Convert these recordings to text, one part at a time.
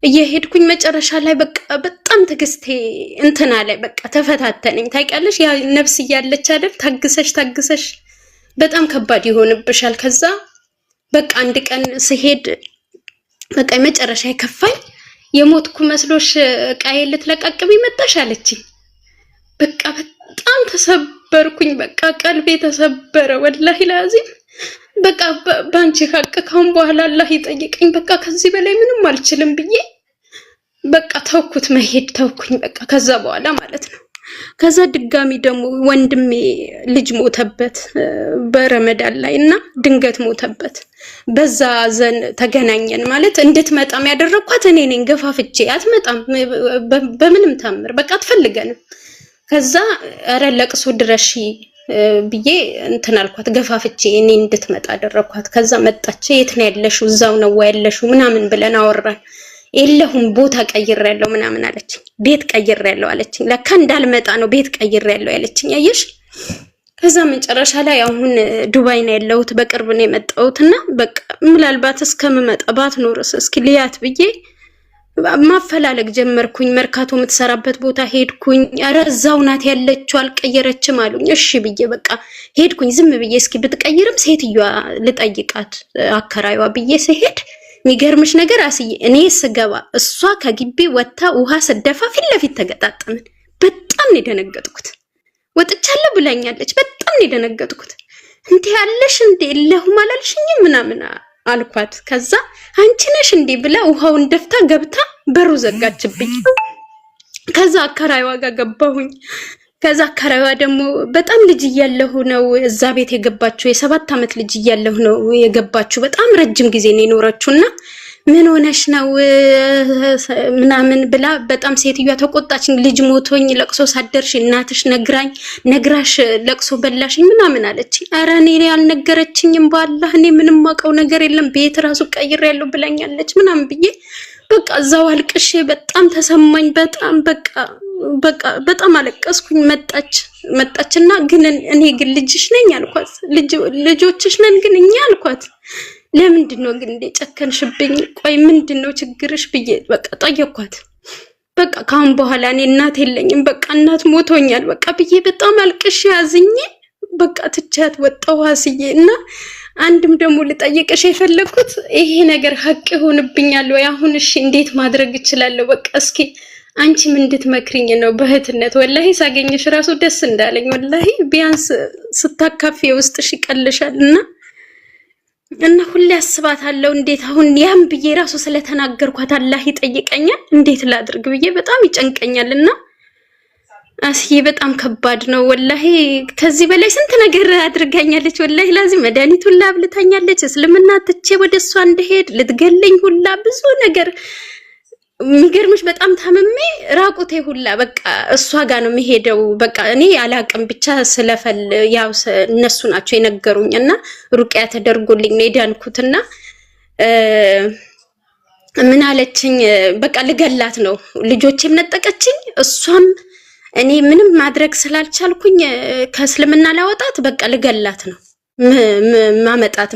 እየሄድኩኝ መጨረሻ ላይ በቃ በጣም ትግስቴ እንትና ላይ በቃ ተፈታተነኝ። ታውቂያለሽ ያ ነፍስ እያለች አይደል ታግሰሽ በጣም ከባድ ይሆንብሻል። ከዛ በቃ አንድ ቀን ስሄድ በቃ መጨረሻ ይከፋኝ የሞትኩ መስሎሽ ቃዬ ልትለቀቅም ይመጣሽ አለችኝ። በቃ በጣም ተሰበርኩኝ። በቃ ቀልቤ ተሰበረ ወላሂ ላዚም። በቃ ባንቺ ሀቅ ካሁን በኋላ አላህ ይጠይቀኝ። በቃ ከዚህ በላይ ምንም አልችልም ብዬ በቃ ተውኩት፣ መሄድ ተውኩኝ። በቃ ከዛ በኋላ ማለት ነው። ከዛ ድጋሚ ደግሞ ወንድሜ ልጅ ሞተበት በረመዳን ላይ እና ድንገት ሞተበት። በዛ ዘን ተገናኘን ማለት እንድትመጣም ያደረኳት እኔ ነኝ ገፋፍቼ። አትመጣም በምንም ታምር በቃ አትፈልገንም። ከዛ አረ ለቅሶ ድረሺ ብዬ እንትን አልኳት ገፋፍቼ እኔ እንድትመጣ አደረኳት። ከዛ መጣች። የት ነው ያለሽው? እዛው ነው ያለሽው ምናምን ብለን አወራን። የለሁም ቦታ ቀይሬያለሁ ምናምን አለችኝ። ቤት ቀይሬያለሁ አለችኝ። ለካ እንዳልመጣ ነው ቤት ቀይሬያለሁ ያለችኝ። አየሽ። ከዛ መጨረሻ ላይ አሁን ዱባይ ነው ያለሁት፣ በቅርብ ነው የመጣሁትና በቃ ምናልባት እስከምመጣ ባትኖርስ እስኪ ልያት ብዬ ማፈላለግ ጀመርኩኝ። መርካቶ የምትሰራበት ቦታ ሄድኩኝ። ኧረ እዛው ናት ያለችው አልቀየረችም አሉኝ። እሺ ብዬ በቃ ሄድኩኝ። ዝም ብዬ እስኪ ብትቀይርም ሴትዮዋ ልጠይቃት አከራይዋ ብዬ ስሄድ የሚገርምሽ ነገር አስዬ እኔ ስገባ እሷ ከግቢ ወጣ ውሃ ስደፋ ፊት ለፊት ተገጣጠምን። በጣም ነው የደነገጥኩት። ወጥቻለሁ ብላኛለች። በጣም ነው የደነገጥኩት። እንዴ ያለሽ እንዴ ለሁም አላልሽኝም ምናምን አልኳት። ከዛ አንቺ ነሽ እንዴ ብላ ውሃውን ደፍታ ገብታ በሩ ዘጋችብኝ። ከዛ አከራይዋ ጋር ገባሁኝ። ከዛ አከራይዋ ደግሞ በጣም ልጅ እያለሁ ነው እዛ ቤት የገባችው። የ7 ዓመት ልጅ እያለሁ ነው የገባችው። በጣም ረጅም ጊዜ ነው የኖረችውና ምን ሆነሽ ነው ምናምን ብላ በጣም ሴትዮዋ ተቆጣችኝ። ልጅ ሞቶኝ ለቅሶ ሳደርሽ እናትሽ ነግራሽ ለቅሶ በላሽኝ ምናምን አለች። ኧረ እኔ ያልነገረችኝም በአላህ እኔ ምንም ማውቀው ነገር የለም ቤት ራሱ ቀይሬያለሁ ብላኛለች ምናምን ብዬ በቃ እዛው አልቅሼ በጣም ተሰማኝ። በቃ በጣም አለቀስኩኝ። መጣችና ግን እኔ ግን ልጅሽ ነኝ አልኳት። ልጆችሽ ነን ግን እኛ አልኳት። ለምንድን ነው ግን እንደ ጨከንሽብኝ? ቆይ ምንድነው ችግርሽ ብዬ በቃ ጠየኳት። በቃ ካሁን በኋላ እኔ እናት የለኝም በቃ እናት ሞቶኛል በቃ ብዬ በጣም አልቅሼ አዝኜ በቃ ትቻት ወጣሁ አስዬ። እና አንድም ደግሞ ልጠይቅሽ የፈለኩት ይሄ ነገር ሀቅ ይሆንብኛል ወይ አሁን? እሺ እንዴት ማድረግ እችላለሁ? በቃ እስኪ አንቺ ምን እንድትመክሪኝ ነው? በእህትነት ወላሂ ሳገኝሽ ራሱ ደስ እንዳለኝ ወላሂ ቢያንስ ስታካፊ ውስጥሽ ይቀልሻልና እና ሁሌ አስባታለሁ። እንዴት አሁን ያን ብዬ ራሱ ስለተናገርኳት አላህ ይጠይቀኛል እንዴት ላድርግ ብዬ በጣም ይጨንቀኛልና አስዬ በጣም ከባድ ነው ወላሂ። ከዚህ በላይ ስንት ነገር አድርጋኛለች ወላሂ። ላዚ መድኃኒቱን ላብልታኛለች። እስልምና ትቼ ወደሷ እንደሄድ ልትገለኝ ሁላ ብዙ ነገር። የሚገርምሽ በጣም ታመሜ ራቁቴ ሁላ በቃ እሷ ጋር ነው የሚሄደው። በቃ እኔ አላቅም ብቻ ስለፈል ያው እነሱ ናቸው የነገሩኝና ሩቅያ ተደርጎልኝ ነው የዳንኩትና ምን አለችኝ በቃ ልገላት ነው። ልጆቼም ነጠቀችኝ እሷም እኔ ምንም ማድረግ ስላልቻልኩኝ ከእስልምና ላወጣት በቃ ልገላት ነው ማመጣት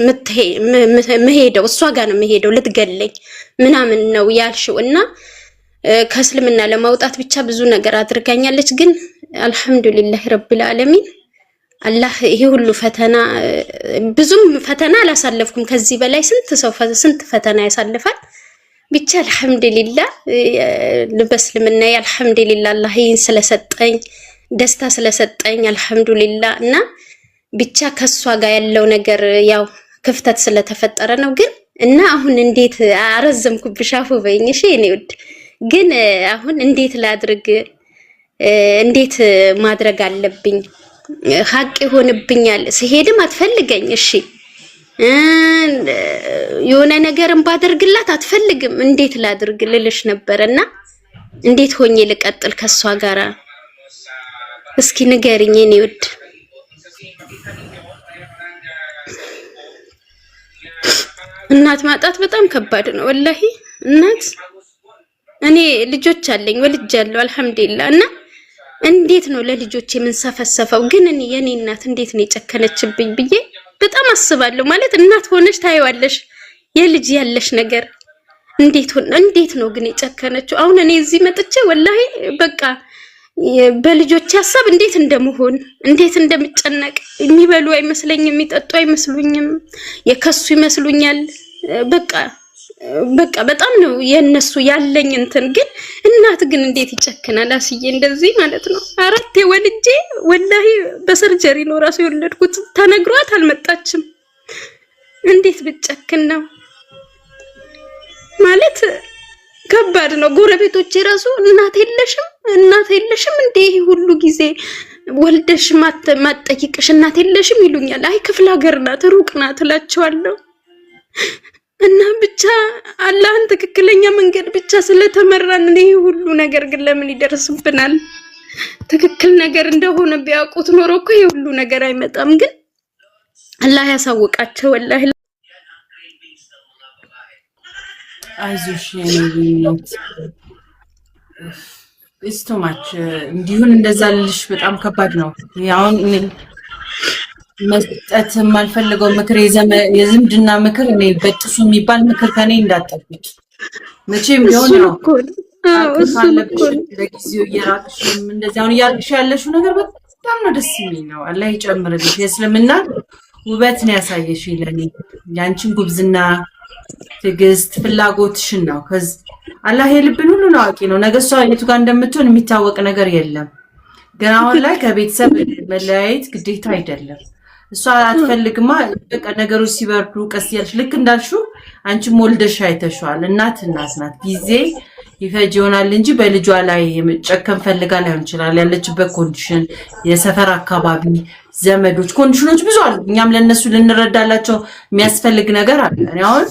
መሄደው እሷ ጋር ነው መሄደው ልትገለኝ ምናምን ነው ያልሽው። እና ከእስልምና ለማውጣት ብቻ ብዙ ነገር አድርጋኛለች። ግን አልহামዱሊላህ ረብል ዓለሚን አላህ ይሄ ሁሉ ፈተና ብዙም ፈተና አላሳለፍኩም። ከዚህ በላይ ስንት ፈተና ያሳልፋል። ብቻ አልহামዱሊላህ ለበስልምና አልহামዱሊላህ አላህ ይህን ስለሰጠኝ ደስታ ስለሰጠኝ አልহামዱሊላህ። እና ብቻ ከሷ ጋር ያለው ነገር ያው ክፍተት ስለተፈጠረ ነው። ግን እና አሁን እንዴት አረዘምኩብሽ አፉ በይኝ እሺ። እኔ ወድ ግን አሁን እንዴት ላድርግ? እንዴት ማድረግ አለብኝ? ሀቅ ይሆንብኛል። ሲሄድም አትፈልገኝ እሺ። የሆነ ነገርም ባደርግላት አትፈልግም። እንዴት ላድርግ ልልሽ ነበርና እንዴት ሆኜ ልቀጥል ከሷ ጋራ እስኪ ንገሪኝ እኔ ወድ። እናት ማጣት በጣም ከባድ ነው ወላሂ። እናት እኔ ልጆች አለኝ ወልጃለሁ አልহামዱሊላህ። እና እንዴት ነው ለልጆቼ ምን ሰፈሰፈው? ግን እኔ የኔ እናት እንዴት ነው የጨከነችብኝ ብዬ በጣም አስባለሁ። ማለት እናት ሆነሽ ታይዋለሽ የልጅ ያለሽ ነገር እንዴት ነው ግን የጨከነችው? አሁን እኔ እዚህ መጥቼ ወላሂ በቃ በልጆች ሐሳብ እንዴት እንደምሆን እንዴት እንደምጨነቅ የሚበሉ አይመስለኝም የሚጠጡ አይመስሉኝም የከሱ ይመስሉኛል በቃ በጣም ነው የነሱ ያለኝ እንትን ግን እናት ግን እንዴት ይጨክናል አስዬ እንደዚህ ማለት ነው 4 ወልጄ ወላሂ በሰርጀሪ ነው ራሱ የወለድኩት ተነግሯት አልመጣችም እንዴት ብጨክን ነው ማለት ከባድ ነው ጎረቤቶቼ ራሱ እናት የለሽም እንዴ ሁሉ ጊዜ ወልደሽ ማጠይቅሽ እናት የለሽም ይሉኛል አይ ክፍለ ሀገር ናት ሩቅ ናት እላቸዋለሁ እና ብቻ አላህን ትክክለኛ መንገድ ብቻ ስለተመራን ነው ሁሉ ነገር ግን ለምን ይደርስብናል ትክክል ነገር እንደሆነ ቢያውቁት ኖሮ እኮ ሁሉ ነገር አይመጣም ግን አላህ ያሳውቃቸው ወላሂ አይዞሽ የኔ እስቶማች እንዲሁን እንደዛልሽ በጣም ከባድ ነው ያውን መስጠት ማልፈልገው ምክር የዝምድና ምክር እኔ በጥሱ የሚባል ምክር ከኔ እንዳጠብቂ መቼም ቢሆን ነው ካለብሽ ለጊዜው እየራቅሽም እንደዚህ አሁን እያልሽ ያለሽው ነገር በጣም ነው ደስ የሚለው አላህ ይጨምርልሽ የእስልምና ውበት ነው ያሳየሽ ለኔ ያንቺን ጉብዝና ትግስት ፍላጎትሽን ነው ከዚ አላህ የልብን ሁሉ ነው አቂ ነው ነገሷ የቱ ጋር እንደምትሆን የሚታወቅ ነገር የለም ግን አሁን ላይ ከቤተሰብ መለያየት ግዴታ አይደለም እሷ አትፈልግማ በቃ ነገሮች ሲበርዱ ቀስ ያልሽ ልክ እንዳልሽው አንቺ ሞልደሽ አይተሽዋል እናት ናት ጊዜ ይፈጅ ይሆናል እንጂ በልጇ ላይ ጨከን ፈልጋ ላይሆን ይችላል ያለችበት ኮንዲሽን የሰፈር አካባቢ ዘመዶች ኮንዲሽኖች ብዙ አሉ እኛም ለነሱ ልንረዳላቸው የሚያስፈልግ ነገር አለ አሁን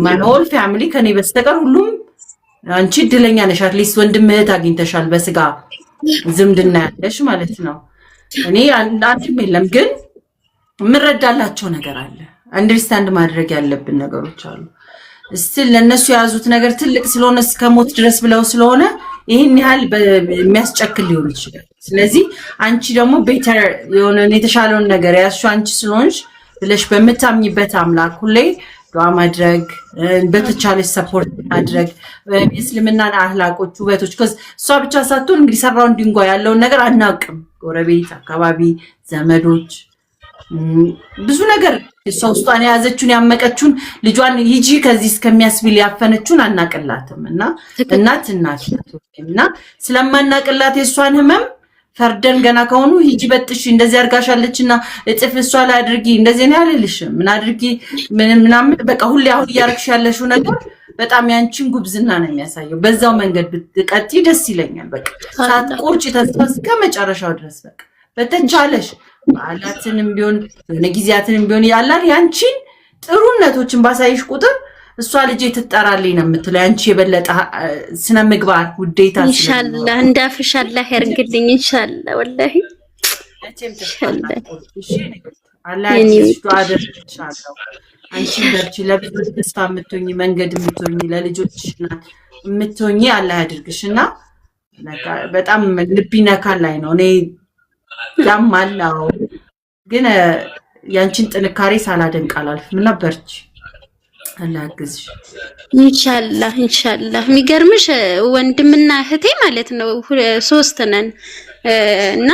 my whole family ከኔ በስተቀር ሁሉም አንቺ ድለኛ ነሽ አትሊስት ወንድም እህት አግኝተሻል በስጋ ዝምድና ያለሽ ማለት ነው እኔ አንድም የለም ግን ምረዳላቸው ነገር አለ አንደርስታንድ ማድረግ ያለብን ነገሮች አሉ still ለነሱ ያዙት ነገር ትልቅ ስለሆነ እስከሞት ድረስ ብለው ስለሆነ ይሄን ያህል የሚያስጨክል ሊሆን ይችላል ስለዚህ አንቺ ደግሞ ቤተር የሆነ የተሻለውን ነገር ያስሹ አንቺ ስለሆንሽ ብለሽ በመታምኝበት አምላክ ሁሌ ዱዓ ማድረግ በተቻለሽ ሰፖርት ማድረግ እስልምናን አህላቆች ውበቶች እሷ ብቻ ሳትሆን እንግዲህ ሰራው እንዲንጓ ያለውን ነገር አናውቅም ጎረቤት አካባቢ ዘመዶች ብዙ ነገር እሷ ውስጧን ያዘችውን ያመቀችውን ልጇን ሂጂ ከዚህ እስከሚያስብል ያፈነችውን አናቀላትም እና እናት እና ስለማናቀላት የሷን ህመም ፈርደን ገና ከሆኑ ሂጂ በጥሽ እንደዚህ አርጋሻለችና እጥፍ እሷ ላይ አድርጊ እንደዚህ ነው ያለልሽ ምን አድርጊ ምናምን በቃ ሁሌ አሁን ያርክሽ ያለሽው ነገር በጣም ያንቺን ጉብዝና ነው የሚያሳየው በዛው መንገድ ብትቀጥይ ደስ ይለኛል በቃ ሳትቆርጪ ተስፋ እስከ መጨረሻው ድረስ በቃ በተቻለሽ ባላትንም ቢሆን ለጊዜያትንም ቢሆን ያላል ያንቺን ጥሩነቶችን ባሳይሽ ቁጥር እሷ ልጅ ትጠራልኝ ነው የምትለው አንቺ የበለጠ ስነ ምግባር ውዴታ ኢንሻአላህ እንዳፍሽ አላህ ያርግልኝ ኢንሻአላህ ወላሂ አላህ ይስጥሽ አደርሻለሁ አንቺ በርቺ ለብዙ ተስፋ የምትሆኚ መንገድ የምትሆኚ ለልጆችሽና የምትሆኚ አላህ ያድርግሽና በጣም ልብ ይነካል ላይ ነው እኔ ያማላው ግን ያንቺን ጥንካሬ ሳላደንቅ አላልፍም እና በርቺ አላህ ያግዝሽ ኢንሻአላህ የሚገርምሽ ወንድምና እህቴ ማለት ነው 3 ነን እና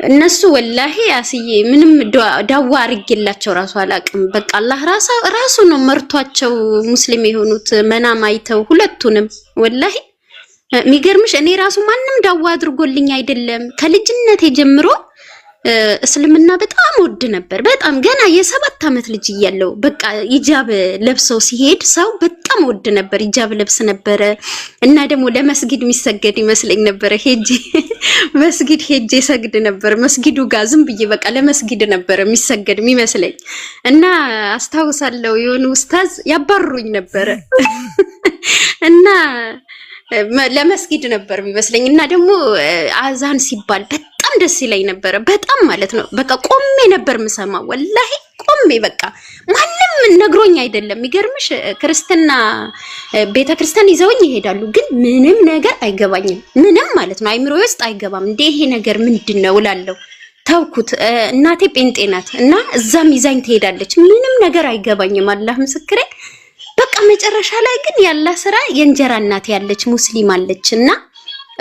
እነሱ ወላሂ አስዬ ምንም ዳዋ አርግላቸው ራሱ አላቅም በቃ አላህ ራሱ ነው መርቷቸው ሙስሊም የሆኑት መናም አይተው ሁለቱንም ወላሂ የሚገርምሽ እኔ ራሱ ማንንም ዳዋ አድርጎልኝ አይደለም ከልጅነቴ ጀምሮ እስልምና በጣም ወድ ነበር በጣም ገና የ7 አመት ልጅ እያለው በቃ ሂጃብ ለብሰው ሲሄድ ሰው በጣም ወድ ነበር ሂጃብ ለብስ ነበር እና ደግሞ ለመስጊድ የሚሰገድ ይመስለኝ ነበር መስጊድ ሄጄ ሰግድ ነበር መስጊዱ ጋር ዝም ብዬ በቃ ለመስጊድ ነበር የሚሰገድ የሚመስለኝ እና አስታውሳለሁ የሆነ ኡስታዝ ያባሩኝ ነበር እና ለመስጊድ ነበር የሚመስለኝ እና ደግሞ አዛን ሲባል በጣም ደስ ይለኝ ነበር በጣም ማለት ነው በቃ ቆሜ ነበር ምሰማው ወላሂ ቆሜ በቃ ማንንም ነግሮኝ አይደለም የሚገርምሽ ክርስትና ቤተክርስቲያን ይዘውኝ ይሄዳሉ ግን ምንም ነገር አይገባኝም ምንም ማለት ነው አይምሮዬ ውስጥ አይገባም እንዴ ይሄ ነገር ምንድነው እላለሁ ተውኩት እናቴ ጴንጤ ናት እና እዛም ይዛኝ ትሄዳለች ምንም ነገር አይገባኝም አላህ ምስክሬ በቃ መጨረሻ ላይ ግን ያላ ስራ የእንጀራ እናት ያለች ሙስሊም አለችና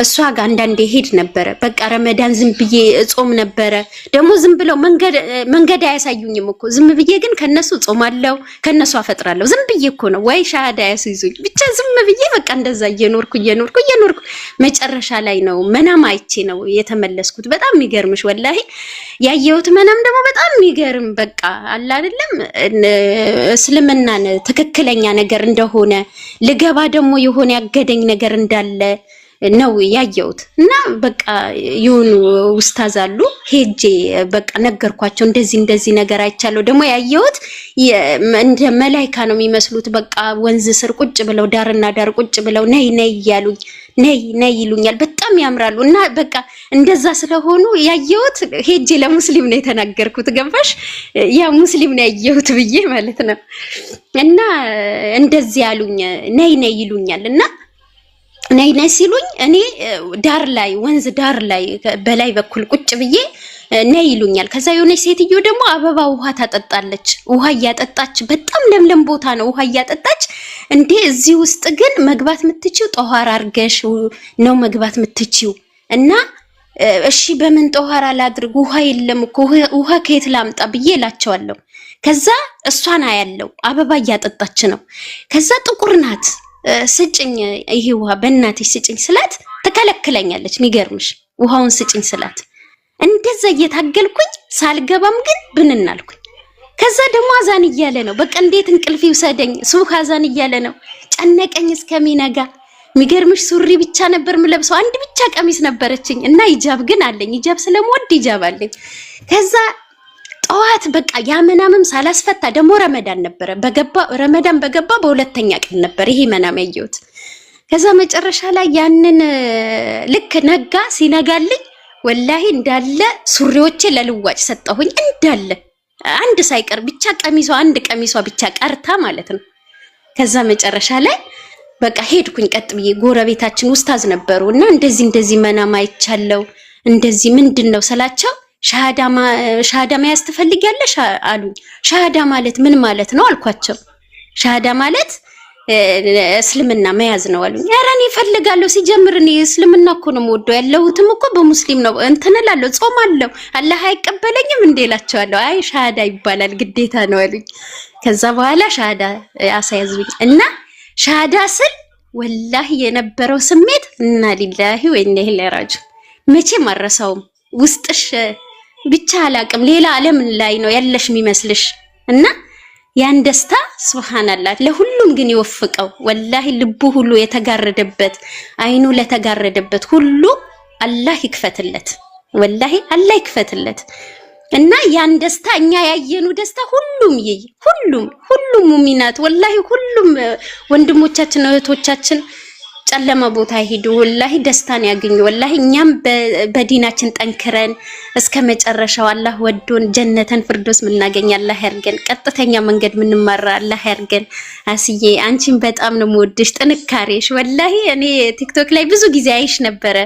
እሷ ጋር አንዳንዴ ሄድ ነበረ። በቃ ረመዳን ዝም ብዬ ጾም ነበረ። ደግሞ ዝም ብለው መንገድ አያሳዩኝም እኮ ዝም ብዬ ግን ከነሱ ጾማለሁ፣ ከነሱ አፈጥራለሁ። ዝም ብዬ እኮ ነው ወይ ሻሃዳ ያስይዙኝ ብቻ ዝም ብዬ በቃ እንደዛ እየኖርኩ መጨረሻ ላይ ነው መናም አይቼ ነው የተመለስኩት። በጣም የሚገርምሽ ወላሂ ያየሁት መናም ደግሞ በጣም የሚገርም በቃ አለ አይደለም እስልምናን ትክክለኛ ነገር እንደሆነ ልገባ ደግሞ የሆነ ያገደኝ ነገር እንዳለ ነው ያየሁት። እና በቃ የሆኑ ኡስታዝ አሉ ሄጄ በቃ ነገርኳቸው እንደዚህ ነገር አይቻለሁ። ደግሞ ያየሁት እንደ መላእክት ነው የሚመስሉት። በቃ ወንዝ ስር ቁጭ ብለው ዳርና ዳር ቁጭ ብለው ነይ እያሉኝ ነይ ይሉኛል። በጣም ያምራሉ። እና በቃ እንደዛ ስለሆኑ ያየሁት ሄጄ ለሙስሊም ነው የተናገርኩት። ገባሽ? ያ ሙስሊም ነው ያየሁት ብዬ ማለት ነው። እና እንደዚህ ያሉኝ ነይ ይሉኛል። እና ነይ ሲሉኝ እኔ ዳር ላይ ወንዝ ዳር ላይ በላይ በኩል ቁጭ ብዬ ነይ ይሉኛል። ከዛ የሆነች ሴትዮ ደግሞ አበባ ውሃ ታጠጣለች። ውሃ እያጠጣች በጣም ለምለም ቦታ ነው ውሃ እያጠጣች እንዴ እዚህ ውስጥ ግን መግባት የምትችው ጧሃራ አርገሽ ነው መግባት የምትችው። እና እሺ በምን ጧሃራ ላድርግ ውሃ የለም እኮ ውሃ ከየት ላምጣ ብዬ እላቸዋለሁ። ከዛ እሷን አያለው አበባ እያጠጣች ነው። ከዛ ጥቁር ናት። ስጭኝ ይሄ ውሃ በእናትሽ ስጭኝ ስላት ተከለክለኛለች። የሚገርምሽ ውሃውን ስጭኝ ስላት እንደዛ እየታገልኩኝ ሳልገባም ግን ብንናልኩኝ። ከዛ ደግሞ አዛን እያለ ነው። በቃ እንዴት እንቅልፍ ይውሰደኝ። ሱብህ አዛን እያለ ነው። ጨነቀኝ እስከሚነጋ። የሚገርምሽ ሱሪ ብቻ ነበር የምለብሰው። አንድ ብቻ ቀሚስ ነበረችኝ እና ሂጃብ ግን አለኝ። ሂጃብ ስለምወድ ሂጃብ አለኝ። ከዛ ጠዋት በቃ ያመናምም ሳላስፈታ ደግሞ ረመዳን ነበረ። ረመዳን በገባ በሁለተኛ ቀን ነበር ይሄ መናም ያየሁት። ከዛ መጨረሻ ላይ ያንን ልክ ነጋ። ሲነጋልኝ ወላሂ እንዳለ ሱሪዎቼ ለልዋጭ ሰጠሁኝ እንዳለ አንድ ሳይቀር ብቻ አንድ ቀሚሷ ብቻ ቀርታ ማለት ነው። ከዛ መጨረሻ ላይ በቃ ሄድኩኝ ቀጥ ብዬ። ጎረቤታችን ኡስታዝ ነበሩ እና እንደዚህ መናም አይቻለው እንደዚህ ምንድነው ስላቸው ሻሃዳ መያዝ ትፈልጊያለሽ አሉኝ። ሻሃዳ ማለት ምን ማለት ነው አልኳቸው። ሻሃዳ ማለት እስልምና መያዝ ነው አሉኝ። ኧረ እኔ እፈልጋለሁ። ሲጀምር እኔ እስልምና እኮ ነው የምወደው ያለሁትም እኮ በሙስሊም ነው እንትን እላለሁ ጾማለሁ። አላህ አይቀበለኝም እንዴ እላቸዋለሁ። አይ ሻሃዳ ይባላል ግዴታ ነው አሉኝ። ከዛ በኋላ ሻሃዳ አሳያዙኝ እና ሻሃዳ ስል ወላሂ የነበረው ስሜት እና ሊላሂ ወኢና ኢለይሂ ራጂዑን መቼም አልረሳውም። ውስጥሽ ብቻ አላቅም ሌላ ዓለም ላይ ነው ያለሽ የሚመስልሽ። እና ያን ደስታ ሱብሃንአላህ ለሁሉም ግን ይወፍቀው። ወላሂ ልቡ ሁሉ የተጋረደበት አይኑ ለተጋረደበት ሁሉ አላህ ይክፈትለት። ወላሂ አላህ ይክፈትለት። እና ያን ደስታ እኛ ያየኑ ደስታ ሁሉም ሙሚናት ወላሂ ሁሉም ወንድሞቻችን እህቶቻችን ጨለማ ቦታ ሄዱ ወላሂ ደስታን ያገኙ። ወላሂ እኛም በዲናችን ጠንክረን እስከ መጨረሻው አላህ ወዶን ጀነተን ፍርዶስ ምናገኝ አላህ ያርገን። ቀጥተኛ መንገድ ምንማራ አላህ ያርገን። አስዬ አንቺን በጣም ነው የምወድሽ፣ ጥንካሬሽ ወላሂ እኔ ቲክቶክ ላይ ብዙ ጊዜ አይሽ ነበረ።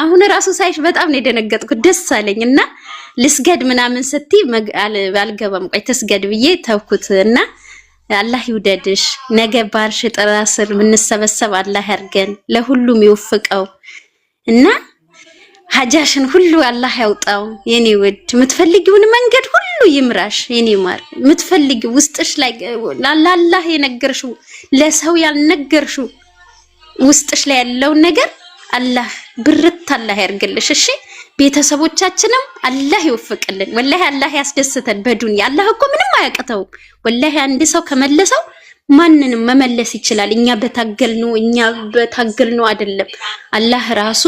አሁን ራሱ ሳይሽ በጣም ነው የደነገጥኩት፣ ደስ አለኝ። እና ልስገድ ምናምን ስትይ አልገባም ቆይ ተስገድ ብዬ ተውኩት። እና አላህ ይውደድሽ። ነገ ባርሽ ጥራ ስር ምንሰበሰብ አላህ ያርገን፣ ለሁሉም ይወፍቀው። እና ሀጃሽን ሁሉ አላህ ያውጣው የኔ ውድ። የምትፈልጊውን መንገድ ሁሉ ይምራሽ የኔ ማር። የምትፈልጊው ውስጥሽ ላይ ለአላህ የነገርሽው ለሰው ያልነገርሽው ውስጥሽ ላይ ያለውን ነገር አላህ ብርት አላህ ያርግልሽ። እሺ ቤተሰቦቻችንም አላህ ይወፍቅልን። ወላሂ አላህ ያስደስተን በዱንያ። አላህ እኮ ምንም አያቅተው። ወላሂ አንድ ሰው ከመለሰው ማንንም መመለስ ይችላል። እኛ በታገልነው አይደለም። አላህ ራሱ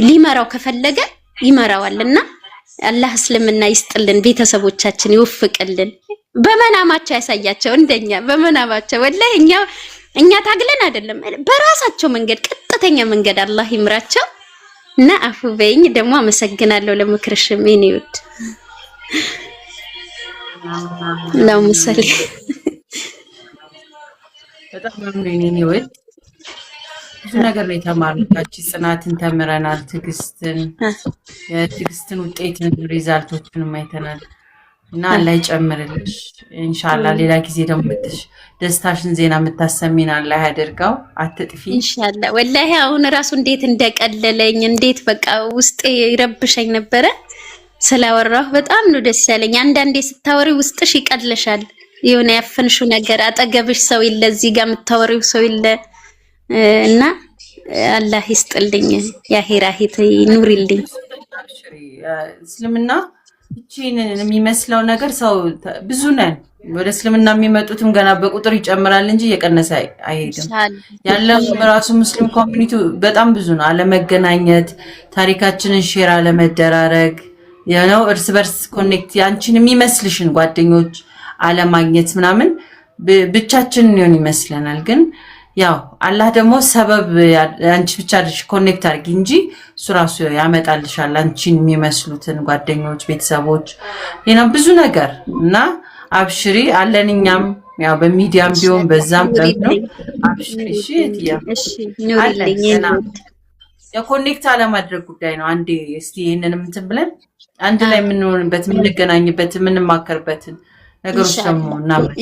ሊመራው ከፈለገ ይመራዋልና አላህ እስልምና ይስጥልን፣ ቤተሰቦቻችን ይወፍቅልን። በመናማቸው ያሳያቸው እንደኛ በመናማቸው። ወላሂ እኛ ታግለን አይደለም፣ በራሳቸው መንገድ ቀጥተኛ መንገድ አላህ ይምራቸው። እና አፉ በይኝ። ደግሞ አመሰግናለሁ ለምክርሽ ምን ይውድ ነው መሰል በጣም ነው እኔ ይወድ ብዙ ነገር ነው የተማርነው። ጽናትን ተምረናል፣ ትዕግስትን፣ የትዕግስትን ውጤትን ሪዛልቶችን አይተናል። እና አላህ ይጨምርልሽ ኢንሻአላህ። ሌላ ጊዜ ደግሞ ደስታሽን ዜና የምታሰሚን አላህ ያደርጋው። አትጥፊ ኢንሻአላህ። ወላሂ አሁን ራሱ እንዴት እንደቀለለኝ እንዴት በቃ ውስጤ ይረብሸኝ ነበረ። ስላወራሁ በጣም ነው ደስ ያለኝ። አንዳንዴ ስታወሪ ውስጥሽ ይቀልሻል። የሆነ ያፈንሽው ነገር አጠገብሽ ሰው ይለ እዚህ ጋር የምታወሪው ሰው ይለ እና አላህ ይስጥልኝ። ያሄራ ሂት ኑሪልኝ። እስልምና እቺን የሚመስለው ነገር ሰው ብዙ ነን። ወደ እስልምና የሚመጡትም ገና በቁጥር ይጨምራል እንጂ እየቀነሰ አይሄድም። ያለው ራሱ ሙስሊም ኮሚኒቲ በጣም ብዙ ነው። አለመገናኘት፣ ታሪካችንን ሼር አለመደራረግ፣ ያው እርስ በርስ ኮኔክት ያንቺን የሚመስልሽን ጓደኞች አለማግኘት ምናምን ብቻችንን ይሆን ይመስለናል። ግን ያው አላህ ደግሞ ሰበብ አንቺ ብቻ አድርሽ ኮኔክት አድርጊ እንጂ እሱ ራሱ ያመጣልሻል አንቺን የሚመስሉትን ጓደኞች፣ ቤተሰቦች፣ ሌላ ብዙ ነገር እና አብሽሪ አለንኛም ያው በሚዲያም ቢሆን በዛም ነው። አብሽሪ እሺ ኑሪልኝ። የኮኔክት አለማድረግ ጉዳይ ነው። አንዴ እስቲ ይሄንንም እንትን ብለን አንድ ላይ የምንሆንበት የምንገናኝበት የምንማከርበትን ነገሮች ደግሞ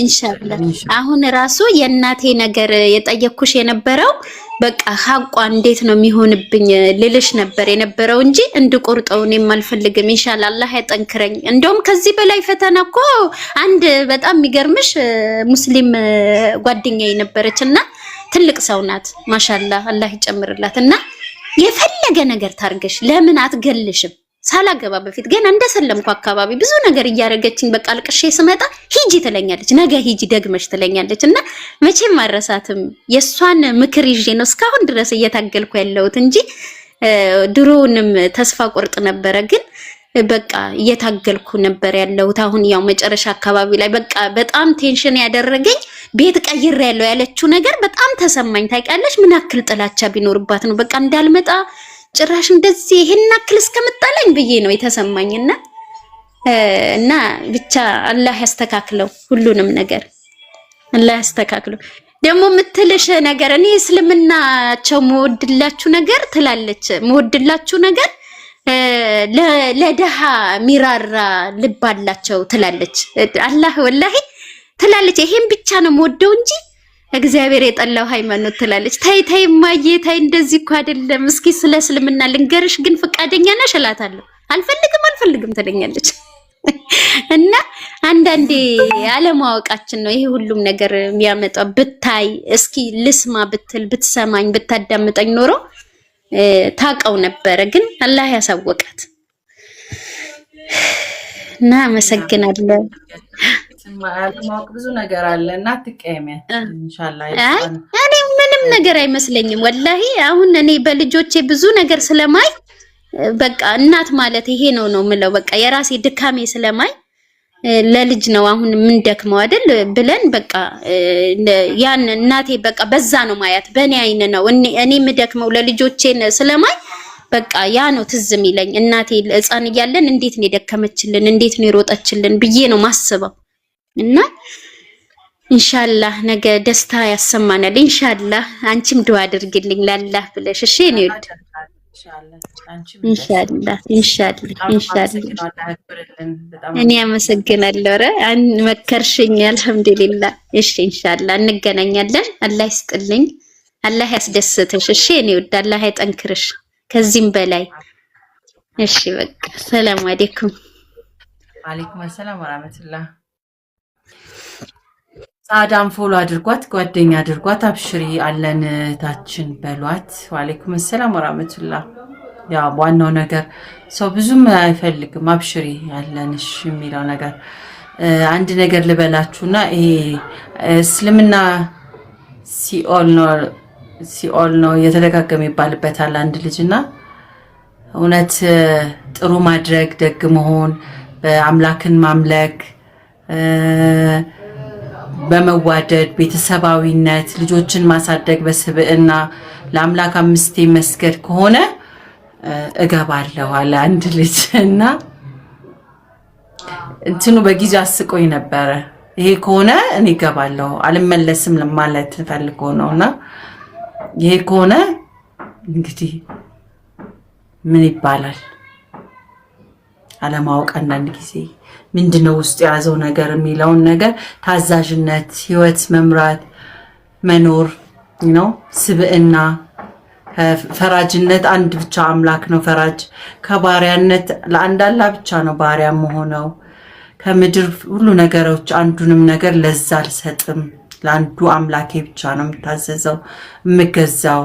ኢንሻአላህ። አሁን ራሱ የእናቴ ነገር የጠየቅኩሽ የነበረው በቃ ሀቋ እንዴት ነው የሚሆንብኝ ልልሽ ነበር የነበረው እንጂ እንድቆርጠው እኔም አልፈልግም። ኢንሻአላህ አላህ ያጠንክረኝ። እንደውም ከዚህ በላይ ፈተና እኮ አንድ በጣም የሚገርምሽ ሙስሊም ጓደኛዬ ነበረችና ትልቅ ሰው ናት ማሻአላህ አላህ ይጨምርላት እና የፈለገ ነገር ታርገሽ ለምን አትገልሽም? ሳላገባ በፊት ገና እንደሰለምኩ አካባቢ ብዙ ነገር እያረገችኝ በቃ አልቅሼ ስመጣ ሂጂ ትለኛለች፣ ነገ ሂጂ ደግመሽ ትለኛለች እና መቼም ማረሳትም የሷን ምክር ይዤ ነው እስካሁን ድረስ እየታገልኩ ያለሁት እንጂ ድሮውንም ተስፋ ቆርጥ ነበረ፣ ግን በቃ እየታገልኩ ነበር ያለሁት። አሁን ያው መጨረሻ አካባቢ ላይ በቃ በጣም ቴንሽን ያደረገኝ ቤት ቀይሬ ያለው ያለችው ነገር በጣም ተሰማኝ። ታውቂያለሽ ምን አክል ጥላቻ ቢኖርባት ነው በቃ እንዳልመጣ ጭራሽ እንደዚህ ይሄን አክል እስከመጣለኝ ብዬ ነው የተሰማኝና እና ብቻ አላህ ያስተካክለው ሁሉንም ነገር አላህ ያስተካክለው። ደግሞ የምትልሽ ነገር እኔ እስልምናቸው መወድላችሁ ነገር ትላለች፣ መወድላችሁ ነገር ለደሃ ሚራራ ልብ አላቸው ትላለች። አላህ ወላሂ ትላለች ይሄን ብቻ ነው የምወደው እንጂ እግዚአብሔር የጠላው ሃይማኖት ትላለች። ታይ ታይ ማዬ ታይ እንደዚህ እኮ አይደለም፣ እስኪ ስለ እስልምና ልንገርሽ ግን ፍቃደኛ ነሽ እላታለሁ። አልፈልግም ትለኛለች። እና አንዳንዴ አለማወቃችን ነው ይሄ ሁሉም ነገር የሚያመጣው። ብታይ እስኪ ልስማ ብትል ብትሰማኝ ብታዳምጠኝ ኖሮ ታውቀው ነበረ፣ ግን አላህ ያሳወቃት እና አመሰግናለሁ። ማወቅ ብዙ ነገር አለ እና አትቀየሚያት ኢንሻአላህ። እኔ ምንም ነገር አይመስለኝም ወላሂ። አሁን እኔ በልጆቼ ብዙ ነገር ስለማይ በቃ እናት ማለት ይሄ ነው የምለው። በቃ የራሴ ድካሜ ስለማይ ለልጅ ነው አሁን ምን ደክመው አይደል ብለን በቃ ያን እናቴ በቃ በዛ ነው ማያት፣ በእኔ አይን ነው እኔ ምደክመው ለልጆቼን ስለማይ በቃ ያ ነው ትዝ የሚለኝ። እናቴ ሕፃን እያለን እንዴት ነው የደከመችልን እንዴት ነው የሮጠችልን ብዬ ነው ማስበው። እና ኢንሻአላህ ነገ ደስታ ያሰማናል ኢንሻአላህ። አንቺም ዱአ አድርግልኝ ለአላህ ብለሽ እሺ። እኔ ወድ ኢንሻአላህ እኔ አመሰግናለሁ። ኧረ መከርሽኝ አልሐምዱሊላህ። እሺ ኢንሻአላህ እንገናኛለን። አላህ ይስጥልኝ፣ አላህ ያስደስትሽ። እሺ እኔ ወድ አላህ ያጠንክርሽ ከዚህም በላይ እሺ። በቃ ሰላም አለይኩም። ወአለይኩም ሰላም ወራህመቱላህ። ጻዳም ፎሎ አድርጓት፣ ጓደኛ አድርጓት። አብሽሪ አለን ታችን በሏት። ወአለይኩም ሰላም ወራህመቱላህ። ያው ዋናው ነገር ሰው ብዙም አይፈልግም አብሽሪ አለንሽ የሚለው ነገር። አንድ ነገር ልበላችሁና ይሄ እስልምና ሲኦል ነው የተደጋገመ ይባልበታል አንድ ልጅና እውነት ጥሩ ማድረግ ደግ መሆን በአምላክን ማምለክ በመዋደድ ቤተሰባዊነት ልጆችን ማሳደግ በስብዕና ለአምላክ አምስቴ መስገድ ከሆነ እገባለሁ አለ አንድ ልጅ እና እንትኑ በጊዜ አስቆኝ ነበረ። ይሄ ከሆነ እኔ እገባለሁ አልመለስም ለማለት ፈልጎ ነውና ይሄ ከሆነ እንግዲህ ምን ይባላል? አለማወቅ አንዳንድ ጊዜ ምንድነው ውስጥ የያዘው ነገር የሚለውን ነገር ታዛዥነት፣ ህይወት መምራት መኖር ነው ስብዕና ፈራጅነት አንድ ብቻ አምላክ ነው ፈራጅ ከባሪያነት ለአንድ አላህ ብቻ ነው ባሪያ መሆነው ከምድር ሁሉ ነገሮች አንዱንም ነገር ለዛ አልሰጥም ለአንዱ አምላኬ ብቻ ነው የምታዘዘው የምገዛው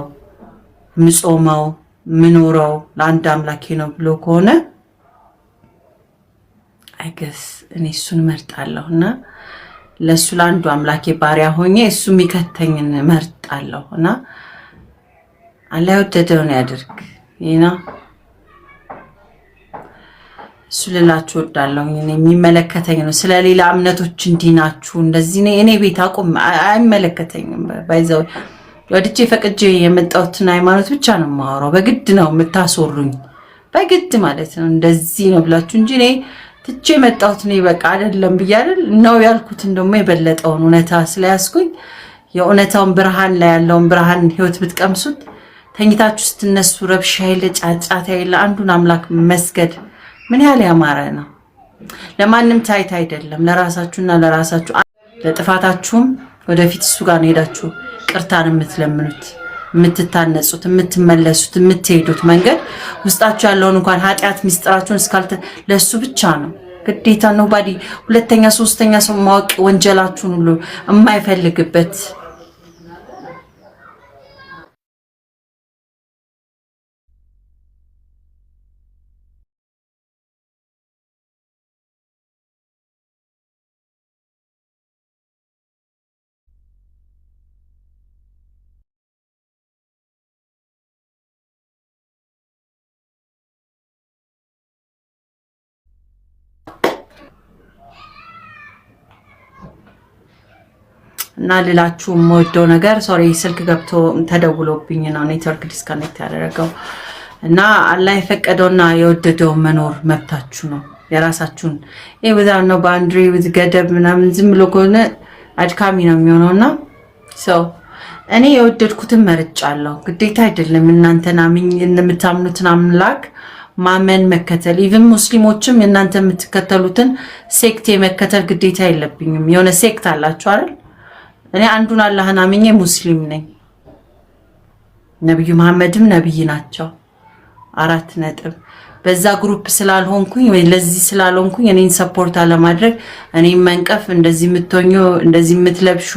ምጾመው ምኖረው ለአንድ አምላኬ ነው ብሎ ከሆነ አይገስ እኔ እሱን መርጣለሁና ለሱ ለአንዱ አምላኬ ባሪያ ሆኜ እሱ የሚከተኝን መርጣለሁና አላህ ወደደውን ያድርግ ይና ስለላችሁ ወዳለው እኔ የሚመለከተኝ ነው ስለሌላ እምነቶች እንዲናችሁ እንደዚህ እኔ ቤት አቆም አይመለከተኝም ባይዘው ወድጄ ፈቅጄ የመጣሁትን ሃይማኖት ብቻ ነው ማወራው በግድ ነው የምታስወሩኝ በግድ ማለት ነው እንደዚህ ነው ብላችሁ እንጂ እኔ ትቼ መጣሁት ነው በቃ አይደለም ብያለል ነው ያልኩት እንደሞ የበለጠውን እውነታ ስለያስኩኝ የእውነታውን ብርሃን ላይ ያለውን ብርሃን ህይወት ብትቀምሱት ተኝታችሁ ስትነሱ ረብሻ ይለ ጫጫታ ይለ አንዱን አምላክ መስገድ ምን ያህል ያማረ ነው ለማንም ታይታ አይደለም ለራሳችሁና ለራሳችሁ ለጥፋታችሁም ወደፊት እሱ ጋር ሄዳችሁ ቅርታን የምትለምኑት የምትታነጹት የምትመለሱት የምትሄዱት መንገድ ውስጣችሁ ያለውን እንኳን ኃጢያት ሚስጥራችሁን እስካልተ ለሱ ብቻ ነው ግዴታ ነው ባዲ ሁለተኛ ሶስተኛ ሰው ማወቅ ወንጀላችሁን ሁሉ የማይፈልግበት እና ልላችሁ ሞደው ነገር ሶሪ ስልክ ገብቶ ተደውሎብኝ ነው ኔትወርክ ዲስከኔክት ያደረገው እና አላህ የፈቀደውና የወደደው መኖር መብታችሁ ነው የራሳችሁን without no boundary with ገደብ ምናምን ዝም ብሎ ከሆነ አድካሚ ነው የሚሆነውና እኔ የወደድኩትን መርጫለሁ ግዴታ አይደለም እናንተና ምን እንደምታምኑትን አምላክ ማመን መከተል ኢቭን ሙስሊሞችም እናንተ የምትከተሉትን ሴክት የመከተል ግዴታ የለብኝም የሆነ ሴክት አላችሁ አይደል እኔ አንዱን አላህን አምኜ ሙስሊም ነኝ ነብዩ መሐመድም ነብይ ናቸው 4 ነጥብ በዛ ግሩፕ ስላልሆንኩኝ ወይ ለዚህ ስላልሆንኩኝ እኔን ሰፖርት አለማድረግ እኔን መንቀፍ እንደዚህ ምትሆኙ እንደዚህ ምትለብሹ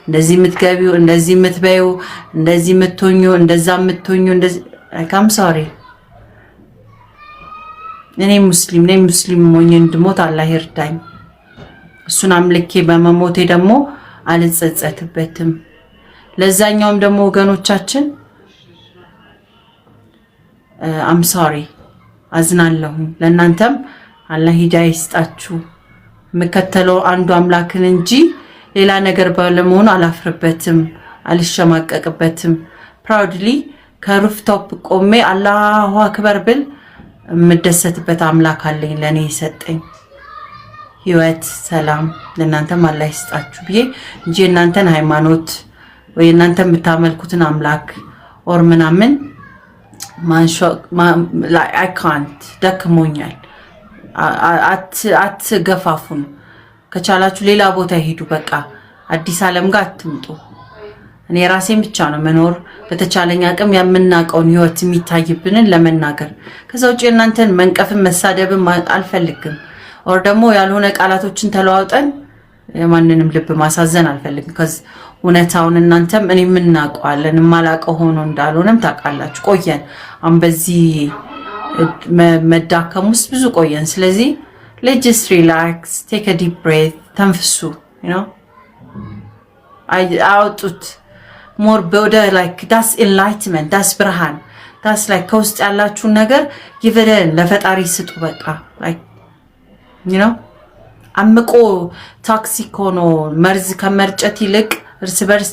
እንደዚህ ምትገቢው እንደዚህ ምትበዩ እንደዚህ ምትሆኙ እንደዛ ምትሆኙ እንደዚህ I'm sorry እኔ ሙስሊም ነኝ ሙስሊም ሆኜ እንድሞት አላህ ይርዳኝ እሱን አምልኬ በመሞቴ ደግሞ አልጸጸትበትም ለዛኛውም ደግሞ ወገኖቻችን I'm sorry አዝናለሁ ለእናንተም አላህ ሂዳያ ይስጣችሁ መከተለው አንዱ አምላክን እንጂ ሌላ ነገር ባለመሆኑ አላፍርበትም አልሸማቀቅበትም proudly ከሩፍቶፕ ቆሜ አላሁ አክበር ብል መደሰትበት አምላክ አለኝ ለኔ ይሰጠኝ ህይወት ሰላም ለእናንተም አላህ ይስጣችሁ ብዬ እንጂ እናንተን ሃይማኖት ወይ እናንተም የምታመልኩትን አምላክ ኦር ምናምን I can't ደክሞኛል አትገፋፉን ከቻላችሁ ሌላ ቦታ ሄዱ በቃ አዲስ ዓለም ጋር አትምጡ እኔ ራሴን ብቻ ነው መኖር በተቻለኝ አቅም የምናቀውን ህይወት የሚታይብንን ለመናገር ከዛው እናንተን መንቀፍን መሳደብም አልፈልግም ኦር ደግሞ ያልሆነ ቃላቶችን ተለዋውጠን የማንንም ልብ ማሳዘን አልፈልግም cuz እውነታውን እናንተም እኔ ምናቀዋለን ማላቀው ሆኖ እንዳልሆነም ታቃላችሁ ቆየን በዚህ መዳከም ውስጥ ብዙ ቆየን ስለዚህ let's just relax take a deep breath ተንፍሱ you know አውጡት more better like that's enlightenment that's ብርሃን that's like ከውስጥ ያላችሁ ነገር give it in ለፈጣሪ ስጡ በቃ like you know አምቆ ቶክሲክ ሆኖ መርዝ ከመርጨት ይልቅ እርስ በርስ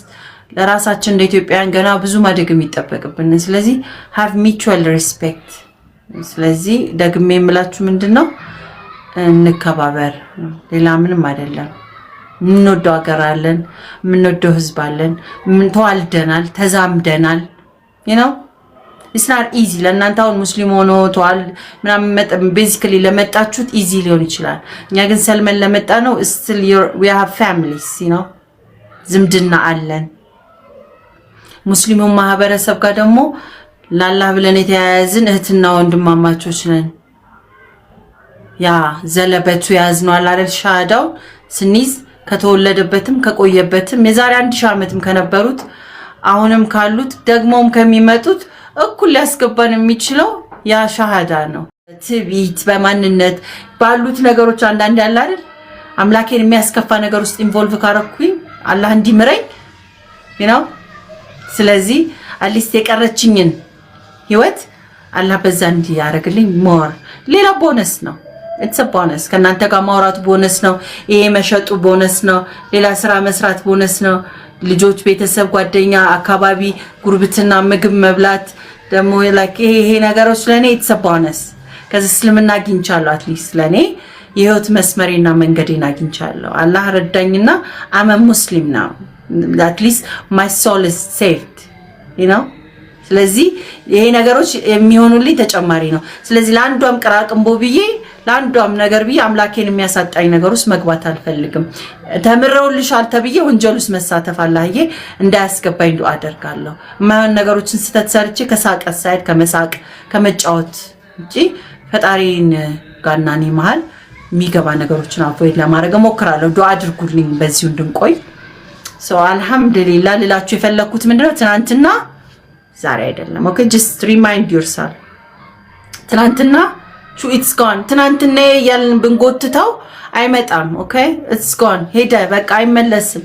ለራሳችን እንደ ኢትዮጵያውያን ገና ብዙ ማደግ የሚጠበቅብን ስለዚህ have mutual respect ስለዚህ ደግሜ የምላችሁ ምንድነው እንከባበር ሌላ ምንም አይደለም ምንወደው ሀገር አለን ምንወደው ህዝብ አለን ምን ተዋልደናል ተዛምደናል you know it's not easy ለእናንተ አሁን ሙስሊም ሆኖ ተዋል ምናምን basically ለመጣችሁት easy ሊሆን ይችላል እኛ ግን ሰልመን ለመጣ ነው still we have families you know ዝምድና አለን ሙስሊሙ ማህበረሰብ ጋር ደግሞ ለአላህ ብለን የተያያዝን እህትና ወንድማማቾች ነን ያ ዘለበቱ ያዝነው አይደል ሻሃዳው ስንይዝ ከተወለደበትም ከቆየበትም የዛሬ 1000 ዓመትም ከነበሩት አሁንም ካሉት ደግሞም ከሚመጡት እኩል ያስገባን የሚችለው ያ ሻሃዳ ነው ትቢት በማንነት ባሉት ነገሮች አንዳንድ ያለ አይደል አምላኬን የሚያስከፋ ነገር ውስጥ ኢንቮልቭ ካረኩኝ አላህ እንዲምረኝ you know ስለዚህ አሊስት የቀረችኝን ህይወት አላህ በዛ እንዲያረግልኝ ሞር ሌላ ቦነስ ነው it's a bonus ከናንተ ጋር ማውራት ቦነስ ነው ይሄ መሸጡ ቦነስ ነው ሌላ ስራ መስራት ቦነስ ነው ልጆች ቤተሰብ ጓደኛ አካባቢ ጉርብትና ምግብ መብላት ደሞ ይሄ ነገሮች ለኔ it's a bonus ከዚህ እስልምና አግኝቻለሁ አትሊስት ለኔ የህይወት መስመሬና መንገዴን አግኝቻለሁ አላህ ረዳኝና I'm a Muslim now at least my soul is saved you know ስለዚህ ይሄ ነገሮች የሚሆኑልኝ ተጨማሪ ነው ስለዚህ ለአንዷም ቅራቅምቦ ብዬ ለአንዷም ነገር ብዬ አምላኬን የሚያሳጣኝ ነገር ውስጥ መግባት አልፈልግም ተምረውልሻል ተብዬ ወንጀሉስ መሳተፍ አላህዬ እንዳያስገባኝ ዱአ አደርጋለሁ ማን ነገሮችን ስተትሰርቼ ከሳቀሳይድ ከመሳቅ ከመጫወት እንጂ ፈጣሪን ጋናኒ መሃል የሚገባ ነገሮችን አፎይድ ለማድረግ ሞክራለሁ ዱአ አድርጉልኝ በዚሁ እንድንቆይ አልহামዱሊላህ ልላችሁ የፈለኩት ምንድነው ትናንትና ዛሬ አይደለም okay just remind yourself ትናንትና it's gone ትናንትና ያልን ብንጎትተው አይመጣም okay it's gone ሄደ በቃ አይመለስም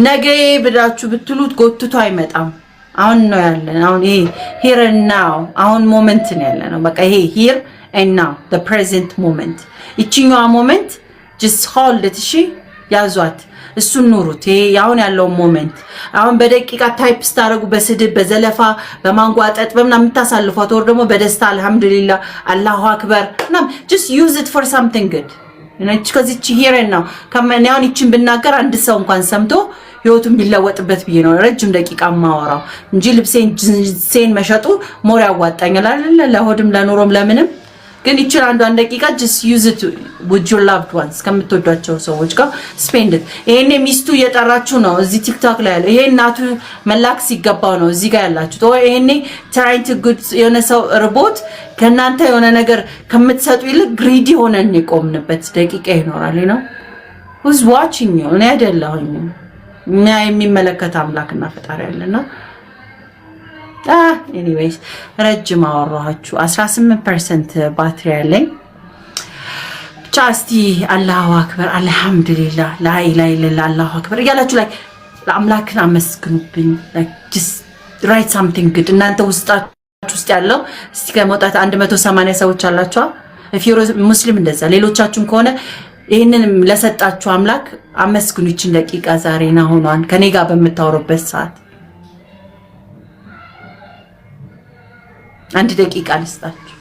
ነገ ብላችሁ ብትሉት ጎትቶ አይመጣም አሁን ነው ያለን አሁን ይሄ here and now አሁን ሞመንት ነው ያለነው በቃ ይሄ here and now the present moment እቺኛው ሞመንት just hold it እሺ ያዟት እሱን ኑሩት ይሄ ያሁን ያለው ሞመንት አሁን በደቂቃ ታይፕ ስታረጉ በስድብ በዘለፋ በማንጓጠጥ በመናም ተሳልፏት ወር ደግሞ በደስታ አልহামዱሊላህ አላሁ አክበር ናም just use it for something good እነች ከዚች here and now ከመናውን እቺን ብናገር አንድ ሰው እንኳን ሰምቶ ህይወቱን ቢለወጥበት ብዬ ነው ረጅም ደቂቃ ማወራው እንጂ ልብሴን መሸጡ ሞር ያዋጣኛል አይደል ለሆድም ለኑሮም ለምንም ግን ይችላል አንድ ደቂቃ just use it with your loved ones ከምትወዷቸው ሰዎች ጋር spend it ይሄኔ ሚስቱ እየጠራችሁ ነው እዚህ ቲክቶክ ላይ ያለው ይሄ እናቱ መላክ ሲገባው ነው እዚህ ጋር ያላችሁ ይሄኔ trying to good የሆነ ሰው ርቦት ከናንተ የሆነ ነገር ከምትሰጡ ይልቅ greedy ሆነን የቆምንበት ደቂቃ ይኖራል ነው who's watching you እኔ አይደለሁኝ እና የሚመለከት አምላክና ፈጣሪ ያለና anyways ረጅም አወራችሁ 18% ባትሪ ያለኝ ቻስቲ አላሁ አክበር አልহামዱሊላህ ላ ኢላሃ ኢላላህ አላሁ አክበር ያላችሁ ላይ ለአምላክን አመስግኑብኝ like just write something good እናንተ ውስጥ ያለው እስቲ ከመውጣት 180 ሰዎች አላችሁ if you're muslim እንደዛ ሌሎቻችሁም ከሆነ ይሄንን ለሰጣችሁ አምላክ አመስግኑ ይችን ደቂቃ ዛሬና ሆኗን ከኔ ጋር በመታወሩበት ሰዓት አንድ ደቂቃ ልስጣችሁ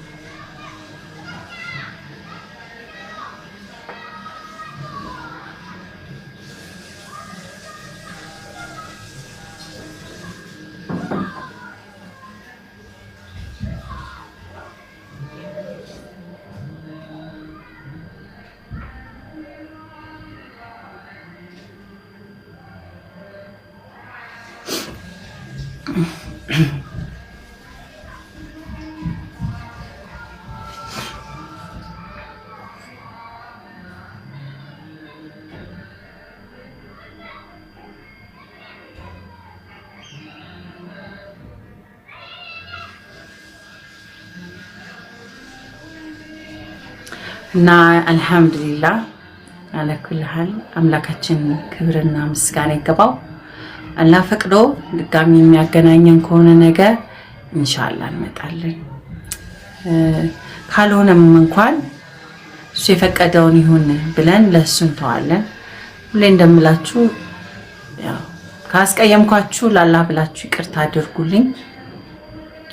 እና አልহামዱሊላህ አለኩል ሐል አምላካችን ክብርና ምስጋና ይገባው አላህ ፈቅዶ ድጋሚ የሚያገናኘን ከሆነ ነገር ኢንሻአላህ እንመጣለን ካልሆነም እንኳን እሱ የፈቀደውን ይሁን ብለን ለሱን ተዋለን ሁሌ እንደምላችሁ ያው ካስቀየምኳችሁ ለአላህ ብላችሁ ይቅርታ አድርጉልኝ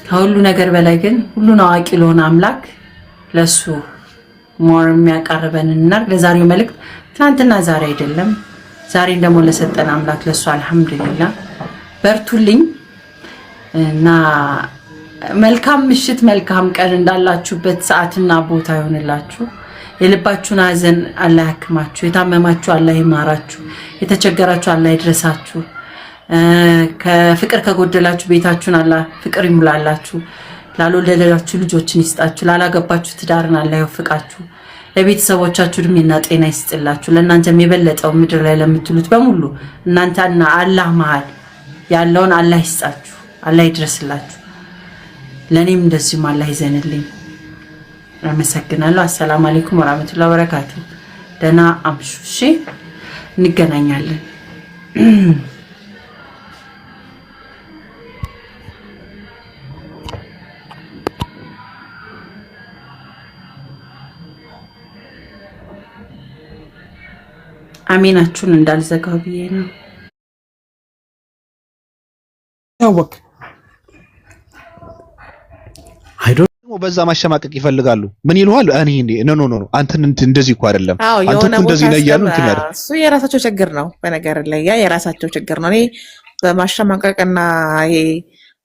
ከሁሉ ነገር በላይ ግን ሁሉን አዋቂ ለሆነ አምላክ ለሱ ሞር የሚያቀርበንና ለዛሬው መልእክት ትናንትና ዛሬ አይደለም ዛሬ ደግሞ ለሰጠን አምላክ ለሱ አልহামዱሊላህ በርቱልኝ እና መልካም ምሽት መልካም ቀን እንዳላችሁበት ሰዓትና ቦታ ይሆንላችሁ። የልባችሁን ሐዘን አላህ ያክማችሁ። የታመማችሁ አላህ ይማራችሁ። የተቸገራችሁ አላህ ይድረሳችሁ። ከፍቅር ከጎደላችሁ ቤታችሁን አላህ ፍቅር ይሙላላችሁ። ላልወለዳችሁ ልጆችን ይስጣችሁ። ላላገባችሁ ትዳርን አላህ ይወፍቃችሁ። ለቤተሰቦቻችሁ እድሜና ጤና ይስጥላችሁ። ለእናንተም የበለጠው ምድር ላይ ለምትሉት በሙሉ እናንተና አላህ መሃል ያለውን አላህ ይስጣችሁ። አላህ ይድረስላችሁ። ለኔም እንደዚሁም አላህ ይዘንልኝ። አመሰግናለሁ። አሰላሙ አለይኩም ወራህመቱላሂ ወበረካቱ። ደህና አምሹ። እሺ እንገናኛለን። አሜናችሁን እንዳልዘጋው ብዬ ነው። ያወቅ በዛ ማሸማቀቅ ይፈልጋሉ። ምን ይሉሃል? እኔ ኖ አንተ እንደዚህ እኮ አይደለም አንተ እኮ እንደዚህ ነው ያሉ እንትን ያለ እሱ የራሳቸው ችግር ነው። በነገር ላይ ያ የራሳቸው ችግር ነው። እኔ በማሸማቀቅና ይሄ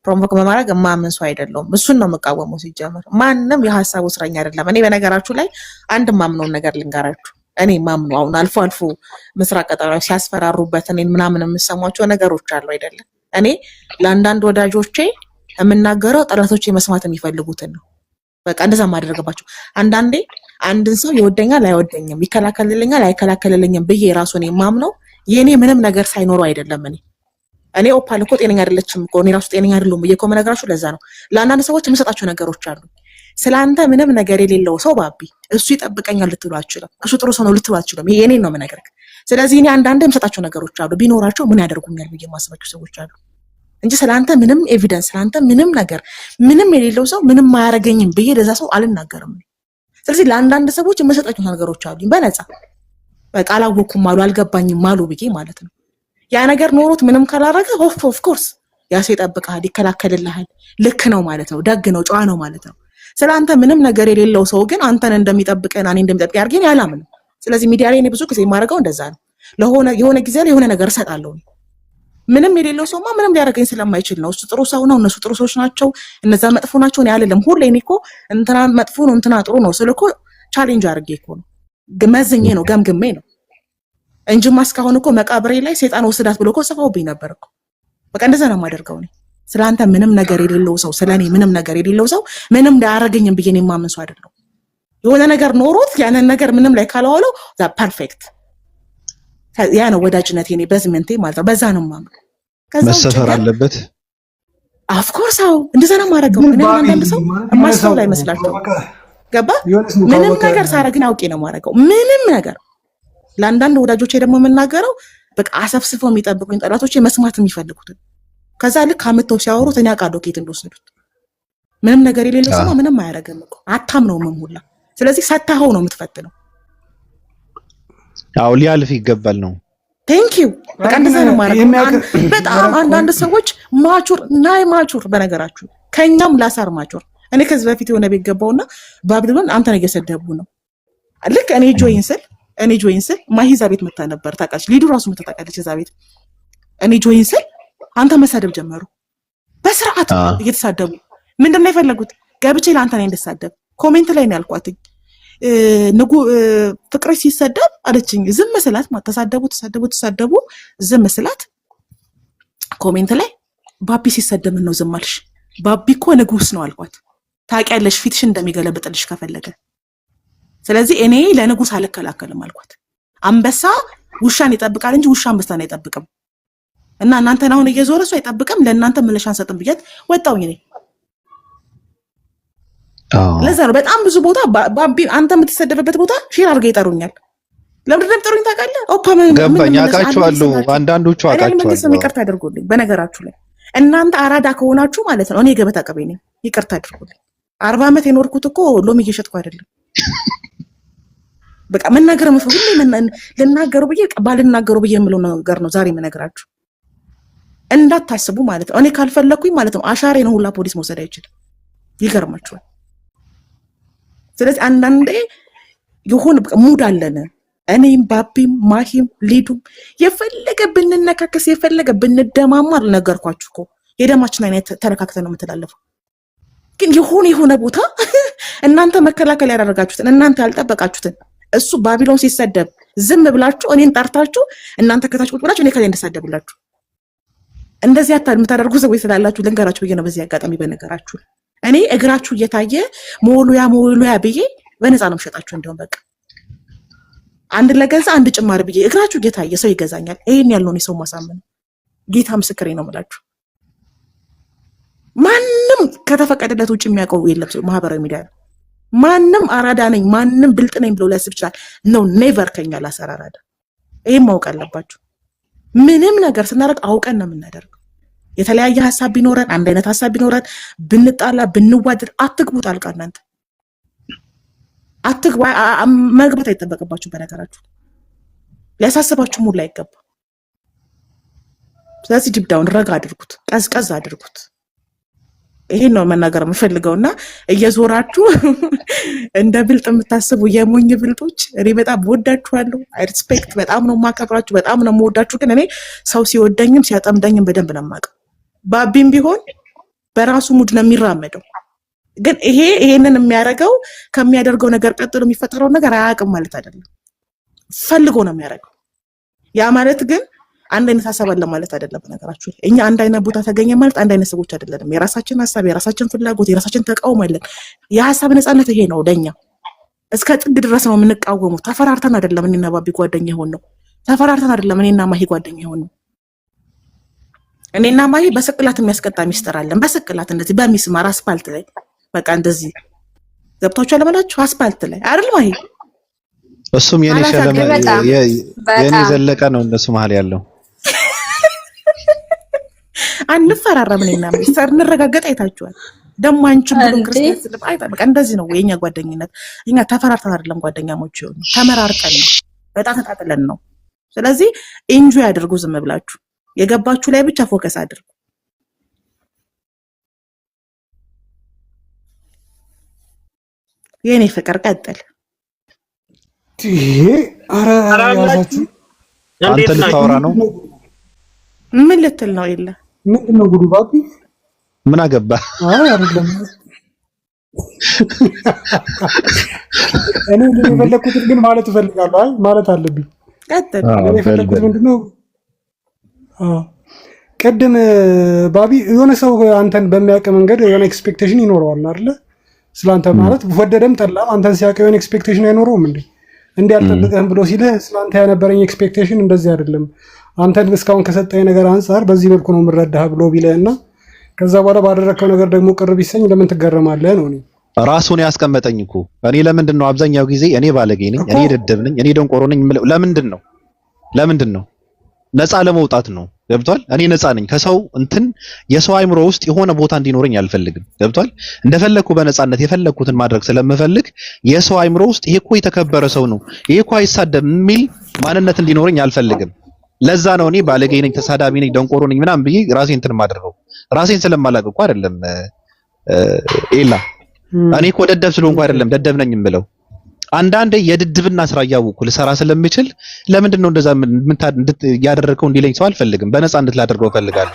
ፕሮሞክ በማድረግ ማምን ሰው አይደለም። እሱን ነው መቃወመው። ሲጀመር ማንንም የሐሳቡ እስረኛ አይደለም። እኔ በነገራችሁ ላይ አንድ ማምነውን ነገር ልንገራችሁ። እኔ ማምነው አሁን አልፎ አልፎ ምስራቅ ቀጠናው ሲያስፈራሩበት እኔን ምናምን የምሰማቸው ነገሮች አሉ አይደለም። እኔ ለአንዳንድ ወዳጆቼ የምናገረው ጠላቶቼ መስማት የሚፈልጉትን ነው። በቃ እንደዛ ማድረግባቸው። አንዳንዴ አንድን ሰው ይወደኛል አይወደኝም፣ ይከላከልልኛል አይከላከልልኝም ብዬ ራሱን የማምነው የኔ ምንም ነገር ሳይኖረው አይደለም። እኔ ኦፓል እኮ ጤነኛ አይደለችም እኮ እኔ ራሱ ጤነኛ አይደለም ብዬ እኮ መነግራችሁ ለዛ ነው። ለአንዳንድ ሰዎች የምሰጣቸው ነገሮች አሉ። ስለአንተ ምንም ነገር የሌለው ሰው ባቢ እሱ ይጠብቀኛል ልትሉ አትችልም። እሱ ጥሩ ሰው ነው ልትሉ አትችልም። ይሄ የኔን ነው የምነግርህ። ስለዚህ እኔ አንዳንዴ የምሰጣቸው ነገሮች አሉ። ቢኖራቸው ምን ያደርጉኛል ብዬ የማስባቸው ሰዎች አሉ እንጂ ስለአንተ ምንም ኤቪደንስ ስለአንተ ምንም ነገር ምንም የሌለው ሰው ምንም አያረገኝም ብዬ ለዛ ሰው አልናገርም። ስለዚህ ለአንዳንድ ሰዎች የምሰጣቸው ነገሮች አሉ በነፃ በቃ አላወኩም አሉ አልገባኝም አሉ ብዬ ማለት ነው። ያ ነገር ኖሮት ምንም ካላረገ ኦፍ ኮርስ ያ ሰው ይጠብቅሃል፣ ይከላከልልሃል። ልክ ነው ማለት ነው፣ ደግ ነው፣ ጨዋ ነው ማለት ነው። ስለአንተ ምንም ነገር የሌለው ሰው ግን አንተን እንደሚጠብቅና እኔ እንደሚጠብቅ ያርገኝ ያላምን። ስለዚህ ሚዲያ ላይ እኔ ብዙ ጊዜ የማደርገው እንደዛ ነው። የሆነ ጊዜ ላይ የሆነ ነገር እሰጣለሁ። ምንም የሌለው ሰውማ ምንም ሊያደርገኝ ስለማይችል ነው። እሱ ጥሩ ሰው ነው፣ እነሱ ጥሩ ሰዎች ናቸው፣ እነዛ መጥፎ ናቸው እኔ አልልም። ሁሌ እኔ እኮ እንትና መጥፎ ነው እንትና ጥሩ ነው ስል እኮ ቻሌንጅ አድርጌ እኮ ነው መዝኜ ነው ገምግሜ ነው እንጂማ እስካሁን እኮ መቃብሬ ላይ ሰይጣን ወስዳት ብሎ እኮ ጽፈውብኝ ነበር እኮ። በቃ እንደዛ ነው የማደርገው እኔ። ስለአንተ ምንም ነገር የሌለው ሰው ስለኔ ምንም ነገር የሌለው ሰው ምንም ሊያደርገኝም ብዬ ነው የማምን ሰው አይደለም። የሆነ ነገር ኖሮት ያንን ነገር ምንም ላይ ካላዋለው ዛ ፐርፌክት ያ ነው ወዳጅነቴ እኔ በዝምንቴ ማለት ነው። በዛ ነው የማምነው። መሰፈር አለበት ኦፍ ኮርስ አው እንደዛ ነው የማደርገው። እኔ አንዳንድ ሰው ማስተው ላይ መስላቸው ገባ ምንም ነገር ሳረግን አውቄ ነው የማደርገው። ምንም ነገር ለአንዳንድ ወዳጆቼ ደግሞ የምናገረው በቃ አሰፍስፈው የሚጠብቁኝ ጠላቶቼ መስማት የሚፈልጉት ከዛ ልክ አመተው ሲያወሩት እኔ አውቃለሁ ከየት እንደወሰዱት። ምንም ነገር የሌለው ሰው ምንም አያረግም እኮ አታምነውም ሁላ። ስለዚህ ሰታኸው ነው የምትፈትነው። አው ሊያልፍ ይገባል ነው። ቴንክ ዩ በቃ እንደዛ ነው ማለት። በጣም አንዳንድ ሰዎች ማቹር በነገራችሁ ከኛም ላሳር ማቹር። እኔ ከዚህ በፊት የሆነ ቤት ገባውና ባብድን አንተ ነው እየሰደቡ ነው። ልክ እኔ ጆይን ስል ማሂዛ ቤት መጣ ነበር ታውቃለች። ሊዱ ራሱ መተጣቃለች እዛ ቤት። እኔ ጆይን ስል አንተ መሳደብ ጀመሩ በስርዓት እየተሳደቡ። ምንድነው የፈለጉት? ገብቼ ለአንተ ነኝ እንደሳደብ ኮሜንት ላይ ነው ያልኳት። ፍቅሬ ሲሰደብ አለችኝ። ዝም ስላት ተሳደቡ ዝም ስላት ኮሜንት ላይ ባቢ ሲሰደብ ነው ዝም አልሽ? ባቢ እኮ ንጉስ ነው አልኳት። ታውቂያለሽ ፊትሽ እንደሚገለብጥልሽ ከፈለገ። ስለዚህ እኔ ለንጉስ አልከላከልም አልኳት። አንበሳ ውሻን ይጠብቃል እንጂ ውሻ አንበሳን አይጠብቅም። እና እናንተን አሁን እየዞረ ሰው አይጠብቅም፣ ለእናንተ ምላሽ አንሰጥም ብያት ወጣውኝ እኔ። ለዛ ነው በጣም ብዙ ቦታ ባቢ አንተ የምትሰደብበት ቦታ ሼር አድርገው ይጠሩኛል። ለምን እንደምጠሩኝ ታውቃለህ? ገባኝ። አውቃቸዋለሁ፣ አንዳንዶቹ አውቃቸዋለሁ። ይቅርታ አድርጉልኝ። በነገራችሁ ላይ እናንተ አራዳ ከሆናችሁ ማለት ነው እኔ ገበታ ቀቤ ነኝ። ይቅርታ አድርጉልኝ። 40 ዓመት የኖርኩት እኮ ሎሚ እየሸጥኩ አይደለም። በቃ መናገር ሁሌ ልናገሩ ብዬ ባልናገሩ ብዬ የምለው ነገር ነው ዛሬ የምነግራችሁ። እንዳታስቡ ማለት ነው። እኔ ካልፈለኩኝ ማለት ነው አሻሬ ነው ሁላ ፖሊስ መውሰድ አይችልም። ይገርማችኋል። ስለዚህ አንዳንዴ የሆነ ሙድ አለን። እኔም ባቢም ማሂም ሊዱም የፈለገ ብንነካከስ የፈለገ ብንደማማር ነገርኳችሁ እኮ የደማችን አይነት ተረካክተን ነው የምትላለፈው። ግን የሆነ ቦታ እናንተ መከላከል ያደረጋችሁትን እናንተ ያልጠበቃችሁትን እሱ ባቢሎን ሲሰደብ ዝም ብላችሁ እኔን ጠርታችሁ እናንተ ከታች ቁጭ ብላችሁ እኔ ከላይ እንደሳደብላችሁ እንደዚህ የምታደርጉ ሰዎች ስላላችሁ ልንገራችሁ ብዬ ነው። በዚህ አጋጣሚ በነገራችሁ እኔ እግራችሁ እየታየ ሞሉያ ብዬ በነፃ ነው የምሸጣችሁ። እንደውም በቃ አንድ ለገዛ አንድ ጭማሪ ብዬ እግራችሁ እየታየ ሰው ይገዛኛል። ይሄን ያልነው ሰው ማሳመን ጌታ ምስክሬ ነው የምላችሁ። ማንም ከተፈቀደለት ውጭ የሚያውቀው የለም ማህበራዊ ሚዲያ ነው። ማንም አራዳ ነኝ ማንም ብልጥ ነኝ ብሎ ሊያስብ ይችላል። ነው ኔቨር ከኛ ላሰራራዳ። ይሄን ማወቅ አለባችሁ። ምንም ነገር ስናደርግ አውቀን ነው የምናደርገው። የተለያየ ሐሳብ ቢኖረን አንድ አይነት ሐሳብ ቢኖረን ብንጣላ ብንዋደድ አትግቡ ጣልቃ። እናንተ አትግቡ። መግባት አይጠበቅባችሁ። በነገራችሁ ሊያሳስባችሁ ሙሉ አይገባ። ስለዚህ ዲፕዳውን ረጋ አድርጉት፣ ቀዝቀዝ አድርጉት። ይሄን ነው መናገር የምፈልገውና እየዞራችሁ እንደ ብልጥ የምታስቡ የሞኝ ብልጦች እኔ በጣም ወዳችኋለሁ። አይ ሪስፔክት በጣም ነው ማከብራችሁ፣ በጣም ነው የምወዳችሁ። ግን እኔ ሰው ሲወደኝም ሲያጠምደኝም በደንብ ነው የማውቀው። ባቢም ቢሆን በራሱ ሙድ ነው የሚራመደው። ግን ይሄንን የሚያደርገው ከሚያደርገው ነገር ቀጥሎ የሚፈጠረው ነገር አያውቅም ማለት አይደለም። ፈልጎ ነው የሚያደርገው። ያ ማለት ግን አንድ አይነት ሐሳብ አለ ማለት አይደለም። ነገራችሁ እኛ አንድ አይነት ቦታ ተገኘ ማለት አንድ አይነት ሰዎች አይደለም። የራሳችን ሐሳብ፣ የራሳችን ፍላጎት፣ የራሳችን ተቃውሞ አለን። የሐሳብ ነፃነት ይሄ ነው። ለኛ እስከ ጥግ ድረስ ነው የምንቃወመው። ተፈራርተን አይደለም እኔና ባቢ ጓደኛ ሆን ነው። ተፈራርተን አይደለም እኔና ማሂ ጓደኛ ሆን ነው። እኔና ማሂ በስቅላት የሚያስቀጣ ሚስጥር አለን። በስቅላት እንደዚህ በሚስማር አስፋልት ላይ በቃ እንደዚህ ገብታችሁ አለበላችሁ አስፋልት ላይ አይደል ማሂ? እሱም የኔ ዘለቀ ነው እነሱ መሀል ያለው አንፈራራም። እኔና ሚስተር እንረጋገጥ። አይታችኋል ደግሞ አንቺም ብሎ ክርስቲያን ስለባ በቃ እንደዚህ ነው የኛ ጓደኝነት። እኛ ተፈራርተን አይደለም ጓደኛሞች ይሆን ተመራርቀን ነው፣ በጣም ተጣጥለን ነው። ስለዚህ ኢንጆይ አድርጉ። ዝም ብላችሁ የገባችሁ ላይ ብቻ ፎከስ አድርጉ። የኔ ፍቅር ቀጥል። ኧረ ያዛችሁ አንተ ልታወራ ነው? ምን ልትል ነው? የለ ምንድን ነው ጉዱ? ባቢ ምን አገባ? አይ አይደለም እኔ የፈለኩትን ግን ማለት እፈልጋለሁ። አይ ማለት አለብኝ። ቀጥል። እኔ የፈለኩት ምንድነው ቅድም ባቢ የሆነ ሰው አንተን በሚያውቅ መንገድ የሆነ ኤክስፔክቴሽን ይኖረዋል አይደለ? ስላንተ ማለት ወደደም ጠላም አንተን ሲያውቅ የሆነ ኤክስፔክቴሽን አይኖረውም እንዴ? እንዲህ አልጠብቅህም ብሎ ሲልህ ስላንተ ያነበረኝ ኤክስፔክቴሽን እንደዚህ አይደለም፣ አንተን እስካሁን ከሰጠኝ ነገር አንጻር በዚህ መልኩ ነው የምረዳህ ብሎ ቢለህና ከዛ በኋላ ባደረከው ነገር ደግሞ ቅር ቢሰኝ ለምን ትገረማለህ ነው? እኔ ራሱን ያስቀመጠኝ እኮ እኔ ለምንድን ነው አብዛኛው ጊዜ እኔ ባለጌ ነኝ፣ እኔ ደደብ ነኝ፣ እኔ ደንቆሮ ነኝ የምለው ለምንድን ነው? ነፃ ለመውጣት ነው። ገብቷል? እኔ ነፃ ነኝ ከሰው እንትን የሰው አይምሮ ውስጥ የሆነ ቦታ እንዲኖረኝ አልፈልግም። ገብቷል? እንደፈለኩ በነፃነት የፈለኩትን ማድረግ ስለምፈልግ የሰው አይምሮ ውስጥ ይሄ እኮ የተከበረ ሰው ነው፣ ይሄ እኮ አይሳደብ የሚል ማንነት እንዲኖረኝ አልፈልግም። ለዛ ነው እኔ ባለጌ ነኝ፣ ተሳዳቢ ነኝ፣ ደንቆሮ ነኝ ምናምን ብዬ ራሴን እንትን ማድረገው። ራሴን ስለማላውቅ እኮ አይደለም ኤላ። እኔ እኮ ደደብ ስለሆንኩ አይደለም ደደብ ነኝ የምለው። አንዳንዴ የድድብና ስራ እያወቅኩ ልሰራ ስለምችል ለምንድን ነው እንደዛ ያደረከው እንዲለኝ ሰው አልፈልግም። በነፃነት ላደርገው እፈልጋለሁ።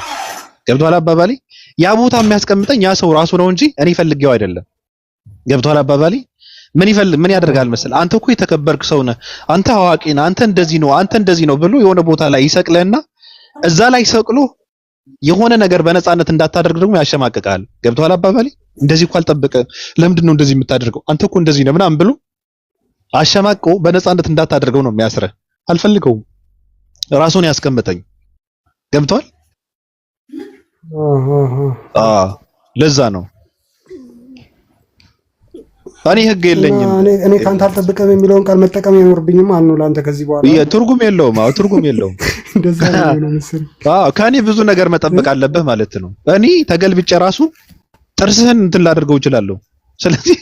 ገብቶሃል አባባሌ? ያ ቦታ የሚያስቀምጠኝ ያ ሰው ራሱ ነው እንጂ እኔ ፈልጌው አይደለም። ገብቶሃል አባባሌ? ምን ያደርጋል መሰል፣ አንተ እኮ የተከበርክ ሰው ነህ፣ አንተ አዋቂ ነህ፣ አንተ እንደዚህ ነው ብሎ የሆነ ቦታ ላይ ይሰቅልህና እዛ ላይ ሰቅሎ የሆነ ነገር በነፃነት እንዳታደርግ ደግሞ ያሸማቅቃል። ገብቶሃል አባባሌ? እንደዚህ እኮ አልጠበቀም፣ ለምንድን ነው እንደዚህ የምታደርገው? አንተ እኮ እንደዚህ ነው ምናምን ብሎ አሸማቆ በነፃነት እንዳታደርገው ነው የሚያስረህ። አልፈልገውም። ራሱን ያስቀምጠኝ። ገብቷል? ለዛ ነው እኔ ህግ የለኝም። እኔ ካንተ አልጠብቅም የሚለውን ቃል መጠቀም አይኖርብኝም አሉ ለአንተ ከዚህ በኋላ ትርጉም የለውም። ትርጉም የለውም። እንደዛ ነው መሰለኝ። ከኔ ብዙ ነገር መጠበቅ አለብህ ማለት ነው። እኔ ተገልብጬ ራሱ ጥርስህን እንትን ላደርገው እችላለሁ። ስለዚህ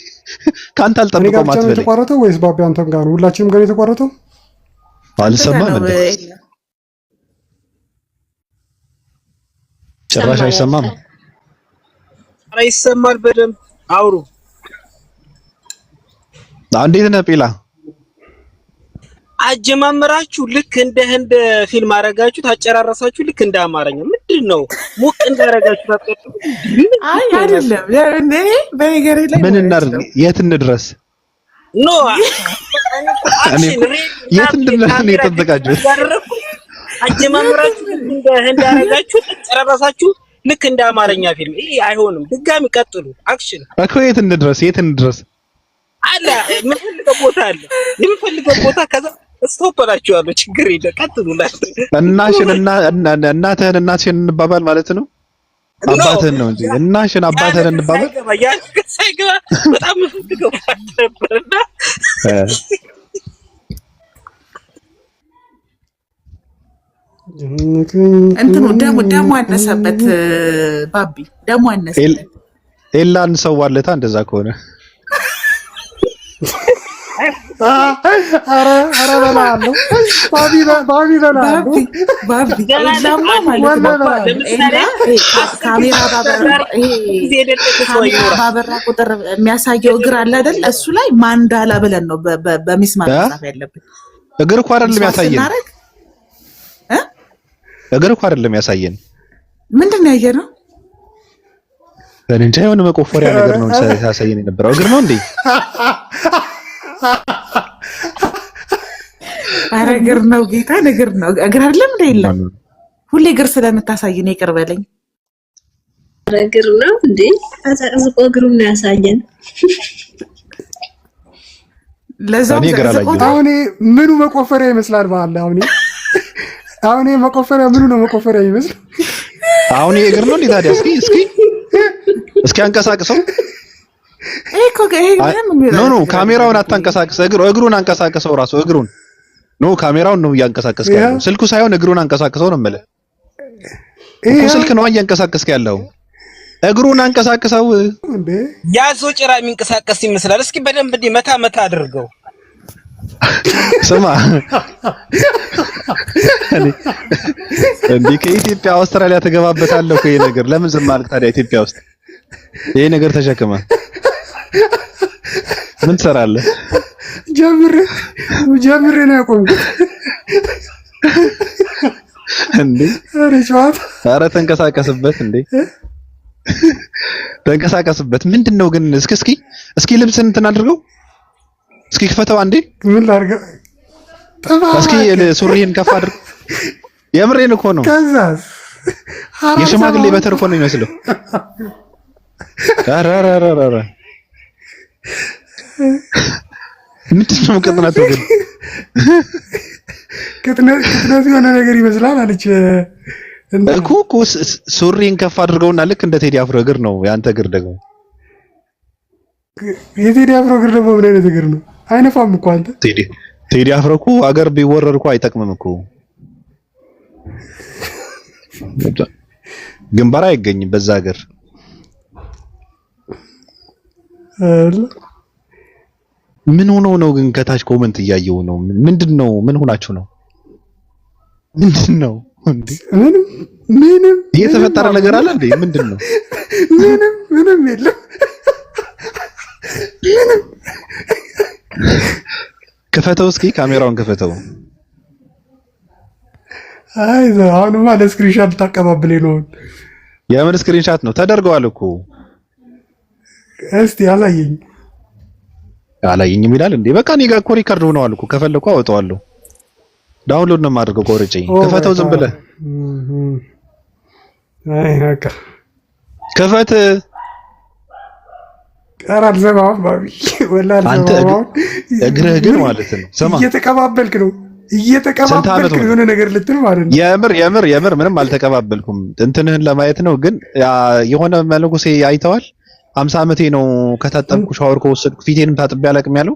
ካንተ አልጠብቀውም አትበለኝ። እኔ ጋር የተቋረጠው ወይስ ባቢ አንተም ጋር ነው? ሁላችንም ጋር የተቋረጠው አልሰማም እንዴ? ጭራሽ አይሰማም? ኧረ ይሰማል በደምብ አውሩ። እንዴት ነህ ጲላ? አጀማመራችሁ ልክ እንደ ህንድ ፊልም አረጋችሁ፣ ታጨራረሳችሁ ልክ እንደ አማርኛ ምንድነው ሙቅ እንዳረጋችሁ ታጥቀጡ። አይ አይደለም እኔ በነገር ላይ ምን እናድርግ? የት እንድረስ? ኖ የት እንድረስ ነው የተጠቃችሁ? አጀማመራችሁ ልክ እንደ ህንድ አረጋችሁ፣ ታጨራረሳችሁ ልክ እንደ አማርኛ ፊልም። ይሄ አይሆንም። ድጋሚ ቀጥሉ። አክሽን እኮ የት እንድረስ? የት እንድረስ? አለ የምፈልገው ቦታ አለ። የምፈልገው ቦታ ከዛ ስቶፕ እላችኋለሁ። ችግር የለም ቀጥሉላት። እናትህን እንባባል ማለት ነው። አባትህን ነው እንጂ እናሽን አባትህን እንባባል። ሳይገባ በጣም የምፈልገው ነበርና እንትኑ ደሞ አነሰበት። ባቢ ደሞ አነሰበት። ኤላን ሰው ዋለታ እንደዛ ከሆነ አረ በላለሁ ባቢ በላለሁ ኤላማ ማለት ነው። ካሜራ ባበራ ቁጥር የሚያሳየው እግር አለ አይደል? እሱ ላይ ማንዳላ ብለን ነው በሚስማር መጻፍ ያለብን። እግር እኮ አይደለም ያሳየን። እግር እኮ አይደለም ያሳየን። ምንድን ነው ያየነው? እንዴ የሆነ መቆፈሪያ ነገር ነው ያሳየን የነበረው። እግር ነው እንዴ? ኧረ እግር ነው ጌታ፣ እግር ነው። እግር አይደለም እንዴ? የለም ሁሌ እግር ስለምታሳየን ይቅር በለኝ። እግር ነው እንዴ? አዘቅዝቆ እግሩን ነው ያሳየን። ለዛው አሁን ምኑ መቆፈሪያ ይመስላል? ባለ አሁን መቆፈሪያ ምኑ ነው መቆፈሪያ ይመስል? አሁን እግር ነው እንዴ ታዲያ? እስኪ አንቀሳቅሰው። ኖ ካሜራውን አታንቀሳቅስ። እግሩን አንቀሳቅሰው። ራሱ እግሩን ኖ ካሜራውን ነው እያንቀሳቀስክ ያለው። ስልኩ ሳይሆን እግሩን አንቀሳቅሰው ነው የምልህ እኮ። ስልክ ነው እያንቀሳቀስክ ያለው። እግሩን አንቀሳቅሰው። ያዞ ጭራ የሚንቀሳቀስ ይመስላል። እስኪ በደንብ እንዲህ መታ አድርገው። ስማ እንዴ ከኢትዮጵያ አውስትራሊያ ተገባበታለሁ እኮ ይሄ ነገር። ለምን ዝም አልክ ታዲያ? ኢትዮጵያ ውስጥ ይሄ ነገር ተሸክመ ምን ትሰራለህ? ጀምሬ ነው ያቆምኩት እንዴ። ኧረ ተንቀሳቀስበት እንዴ ተንቀሳቀስበት። ምንድነው ግን? እስኪ ልብስን እንትን አድርገው። እስኪ ክፈተው አንዴ። ምን ላድርገው? እስኪ ሱሪህን ከፍ አድርገው። የምሬን እኮ ነው። ከዛስ የሽማግሌ በትር እኮ ነው የሚመስለው። ኧረ ምንድነው ቅጥነቱ ግን? ቅጥነቱ የሆነ ነገር ይመስላል አለች እኮ ሱሪን ከፍ አድርገውና ልክ እንደ ቴዲ አፍሮ እግር ነው ያንተ እግር። ደግሞ የቴዲ አፍሮ እግር ደግሞ ምን አይነት እግር ነው? አይነፋም እኮ አንተ። ቴዲ አፍሮ እኮ አገር ቢወረር እኮ አይጠቅምም እኮ። ግንባር አይገኝም በዛ ሀገር። ምን ሆኖ ነው ግን? ከታች ኮመንት እያየው ነው። ምንድነው? ምን ሆናችሁ ነው? ምንድነው እንዴ? ምንም የተፈጠረ ነገር አለ እንዴ? ምንድነው? ምንም የለም። ክፈተው እስኪ ካሜራውን ክፈተው። አይ አሁንማ ለስክሪንሻት ታቀባብለኝ ነው። የምን ስክሪንሻት ነው? ተደርገዋል እኮ። እስቲ አላየኝም ይላል እንዴ? በቃ እኔ ጋር እኮ ሪከርድ ሆነዋል እኮ። ከፈለኩ አወጣዋለሁ። ዳውንሎድ ነው የማደርገው ቆርጬ። ክፈተው ዝም ብለህ። አይ በቃ ክፈት። ቀራል ዘባው ባቢ ወላሂ ዘባው። እግርህ ግን ማለት ነው። ስማ እየተቀባበልክ ነው የሆነ ነገር ልትል ማለት ነው። የምር ምንም አልተቀባበልኩም። እንትንህን ለማየት ነው። ግን የሆነ መለኩሴ አይተዋል። 50 ዓመቴ ነው ከታጠብኩ ሻወር ከወሰድኩ ፊቴንም ታጥቤ አላቅም ያለው።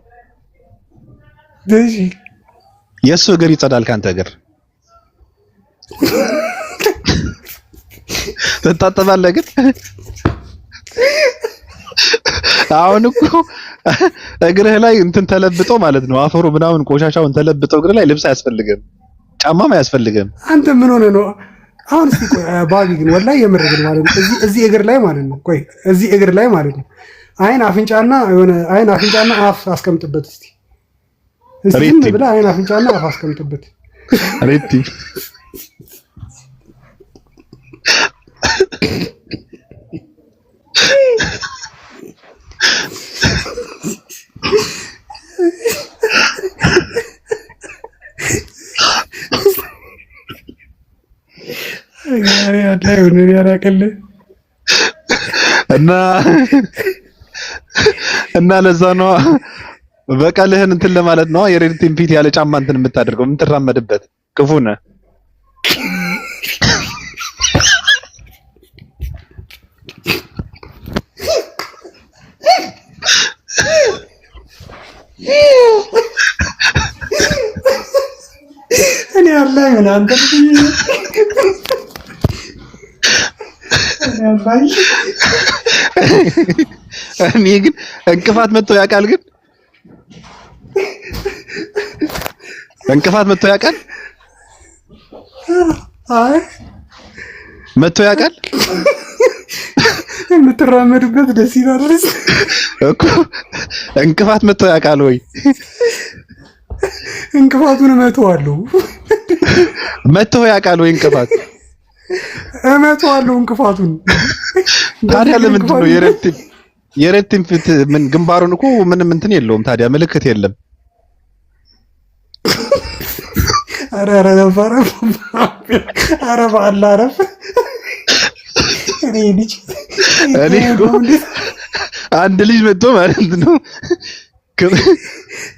እሺ የሱ እግር ይጸዳል ካንተ እግር። ትታጠባለህ ግን አሁን እኮ እግርህ ላይ እንትን ተለብጦ ማለት ነው። አፈሩ ምናምን ቆሻሻውን ተለብጦ እግርህ ላይ ልብስ አያስፈልግም፣ ጫማም አያስፈልግም። አንተ ምን ሆነ ነው አሁን? እስኪ ባቢ ግን ወላሂ የምር ግን ማለት ነው እዚህ እግር ላይ ማለት ነው። ቆይ እዚህ እግር ላይ ማለት ነው አይን አፍንጫና አፍ አስቀምጥበት እስቲ። እስኪ ብላ አይና አፍንጫና አፍ አስቀምጥበት። ሬቲ እና ለዛ ነው በቀልህን እንትን ለማለት ነው የሬዲቲን ፊት ያለ ጫማ እንትን የምታደርገው የምትራመድበት ክፉ ነህ። እኔ አላህ ምን አንተ እኔ ግን እንቅፋት መጥቶ ያውቃል? ግን እንቅፋት መጥቶ ያውቃል? አይ መጥቶ ያውቃል? የምትራመድበት ደስ ይላል እኮ እንቅፋት መጥቶ ያውቃል ወይ? እንቅፋቱን እመተዋለሁ። መጥቶ ያውቃል ወይ? እንቅፋት እመተዋለሁ እንቅፋቱን። ታዲያ ለምንድን ነው የሬቲን ፊት ምን ግንባሩን እኮ ምንም እንትን የለውም። ታዲያ ምልክት የለም። ኧረ በአላህ አረፍ። እኔ እኮ አንድ ልጅ መጥቶ ማለት ነው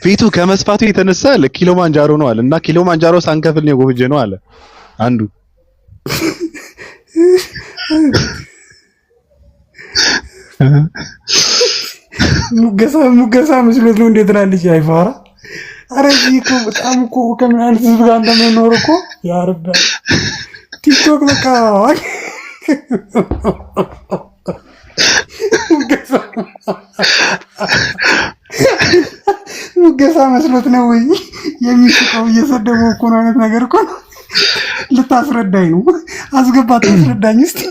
ፊቱ ከመስፋቱ የተነሳ ለኪሎ ማንጃሮ ነው አለ እና ኪሎ ማንጃሮ ሳንከፍል ነው ጎብጄ ነው አለ አንዱ። ሙገሳ መስሎት ነው። እንዴት ትላለች አይፋራ። ኧረ እዚህ እኮ በጣም እኮ ከምን አይነት ህዝብ ጋር እንደምንኖር እኮ ያርባ ቲክቶክ በቃ ሙገሳ መስሎት ነው ወይ የሚስቀው? እየሰደበው እኮ ነው አይነት ነገር እኮ ልታስረዳኝ ነው? አስገባት አስረዳኝ እስቲ።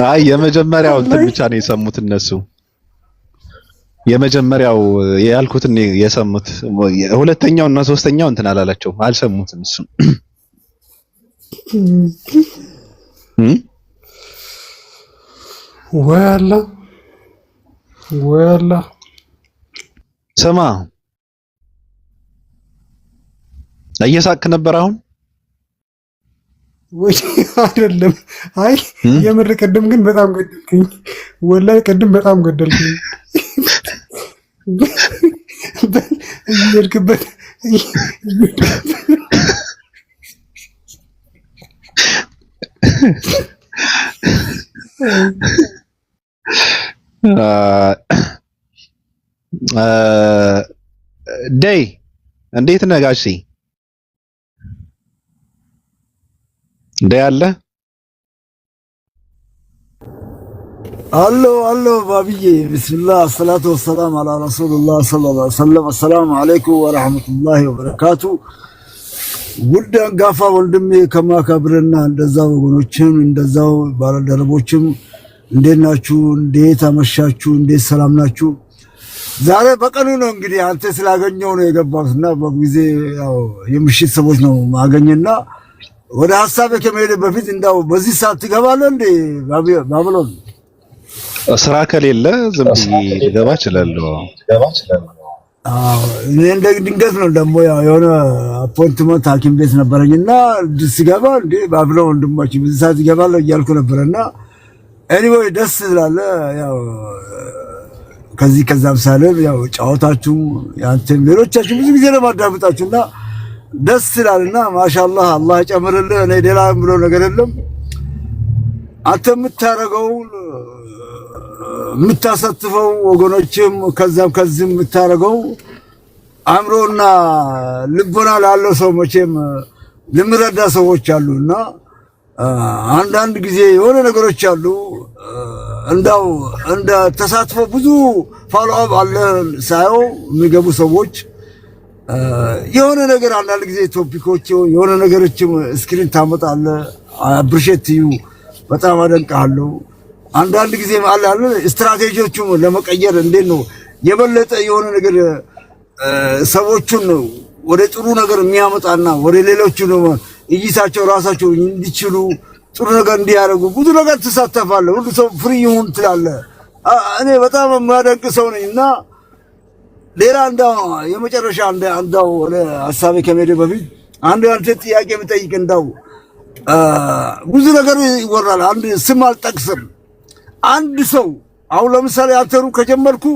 አይ የመጀመሪያው እንትን ብቻ ነው የሰሙት እነሱ። የመጀመሪያው ያልኩትን የሰሙት፣ ሁለተኛው እና ሶስተኛው እንትን አላላቸው አልሰሙትም። እሱ ወላ ስማ እየሳቅ ነበር አሁን ወይ? አይደለም። አይ የምር ቅድም ግን በጣም ገደልከኝ። ወላሂ ቅድም በጣም ገደልከኝ። እየሄድክበት ደይ እንዴት ነህ ጋሼ? ደይ አለ አሎ ባብዬ ቢስሚላህ ሰላቱ ወሰላም አላ ረሱልላህ ሰለላሁ ዐለይሂ ወሰለም። አሰላሙ አለይኩም ወራህመቱላሂ ወበረካቱ። ውድ አንጋፋ ወንድሜ ከማከብርና እንደዛው ወገኖችም እንደዛው ባለደረቦችም እንዴት ናችሁ? እንዴት አመሻችሁ? እንዴት ሰላም ናችሁ? ዛሬ በቀኑ ነው እንግዲህ አንተ ስላገኘው ነው የገባሁትና በጊዜ ያው የምሽት ሰዎች ነው ማገኘና ወደ ሐሳቤ ከመሄድ በፊት እንዳው በዚህ ሰዓት ትገባለህ እንዴ ባብሎን? ስራ ከሌለ ዝም ብዬ ልገባ እችላለሁ። እኔ እንደ ድንገት ነው ደግሞ ያው የሆነ አፖይንትመንት ሐኪም ቤት ነበረኝና ሲገባ እንዴ ባብሎን ወንድማችን በዚህ ሰዓት ይገባል እያልኩ ነበርና ኤኒዌይ ደስ ይላል። ያው ከዚህ ከዛም ሳለም ያው ጫወታችሁ ያንተም ሌሎቻችሁ ብዙ ጊዜ ነው ማዳምጣችሁና ደስ ይላልና ማሻአላህ አላህ ይጨምርልህ። እኔ ሌላ ብሎ ነገር የለም። አንተ የምታረገው የምታሳትፈው ወገኖችም ከዛም ከዚህም የምታረገው አእምሮና ልቦና ላለው ሰው መቼም ልምረዳ ሰዎች አሉና አንዳንድ ጊዜ የሆነ ነገሮች አሉ እንዳው እንደ ተሳትፎ ብዙ ፎሎ አፕ አለ ሳይው የሚገቡ ሰዎች የሆነ ነገር አንዳንድ ጊዜ ቶፒኮች የሆነ ነገሮችም ስክሪን ታመጣለ። አፕሪሺየት ዩ በጣም አደንቃለሁ። አንዳንድ ጊዜ አለ ስትራቴጂዎቹም ለመቀየር እንዴት ነው የበለጠ የሆነ ነገር ሰዎቹን ወደ ጥሩ ነገር የሚያመጣና ወደ ሌሎቹ ነው እይታቸው ራሳቸው እንዲችሉ ጥሩ ነገር እንዲያደርጉ ብዙ ነገር ትሳተፋለህ። ሁሉ ሰው ፍሪ ይሁን ትላለህ። እኔ በጣም የማደንቅ ሰው ነኝና ሌላ እንዳው የመጨረሻ እንዳው ሐሳቤ ከመሄድ በፊት አንድ ጥያቄ ብጠይቅ እንዳው ብዙ ነገር ይወራል። አንድ ስም አልጠቅስም። አንድ ሰው አሁን ለምሳሌ አንተሩ ከጀመርኩ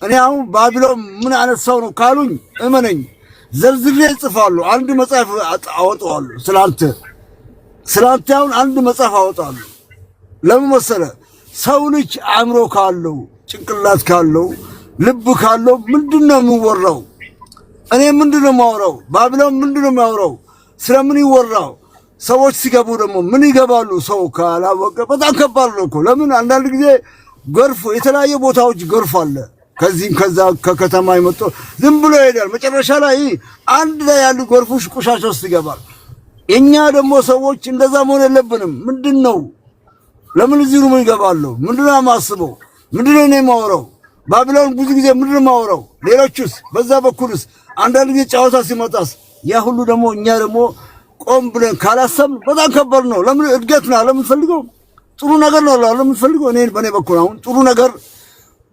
እኔ አሁን ባቢሎን ምን አይነት ሰው ነው ካሉኝ እመነኝ ዘርዝሬ እጽፋለሁ። አንድ መጽሐፍ አወጣዋለሁ ስላንተ አሁን አንድ መጽሐፍ አወጣለሁ። ለምን መሰለህ? ሰው ልጅ አእምሮ ካለው ጭንቅላት ካለው ልብ ካለው ምንድነው የሚወራው? እኔ ምንድነው የማወራው? ባቢሎን ምንድነው የሚያወራው? ስለምን ይወራው? ሰዎች ሲገቡ ደግሞ ምን ይገባሉ? ሰው ካላወቀ በጣም ከባድ ነው እኮ። ለምን አንዳንድ ጊዜ ጎርፍ የተለያየ ቦታዎች ጎርፍ አለ። ከዚህም ከዛ ከከተማ ይመጣ ዝም ብሎ ይሄዳል። መጨረሻ ላይ አንድ ላይ ያሉ ጎርፎች ቆሻሻ ውስጥ ይገባል። እኛ ደግሞ ሰዎች እንደዛ መሆን የለብንም። ምንድነው ለምን እዚህ ነው ይገባሉ? ምንድነው የማስበው? ምንድነው እኔ የማወራው? ባቢሎን ብዙ ጊዜ ምንድነው የማወራው? ሌሎችስ በዛ በኩልስ አንዳንድ ጊዜ ጨዋታ ሲመጣስ ያ ሁሉ ደግሞ እኛ ደግሞ ቆም ብለን ካላሰብን በጣም ከባድ ነው። ለምን እድገት ነው ለምን ፈልገው ጥሩ ነገር ነው ለምን ፈልገው እኔ በኔ በኩል አሁን ጥሩ ነገር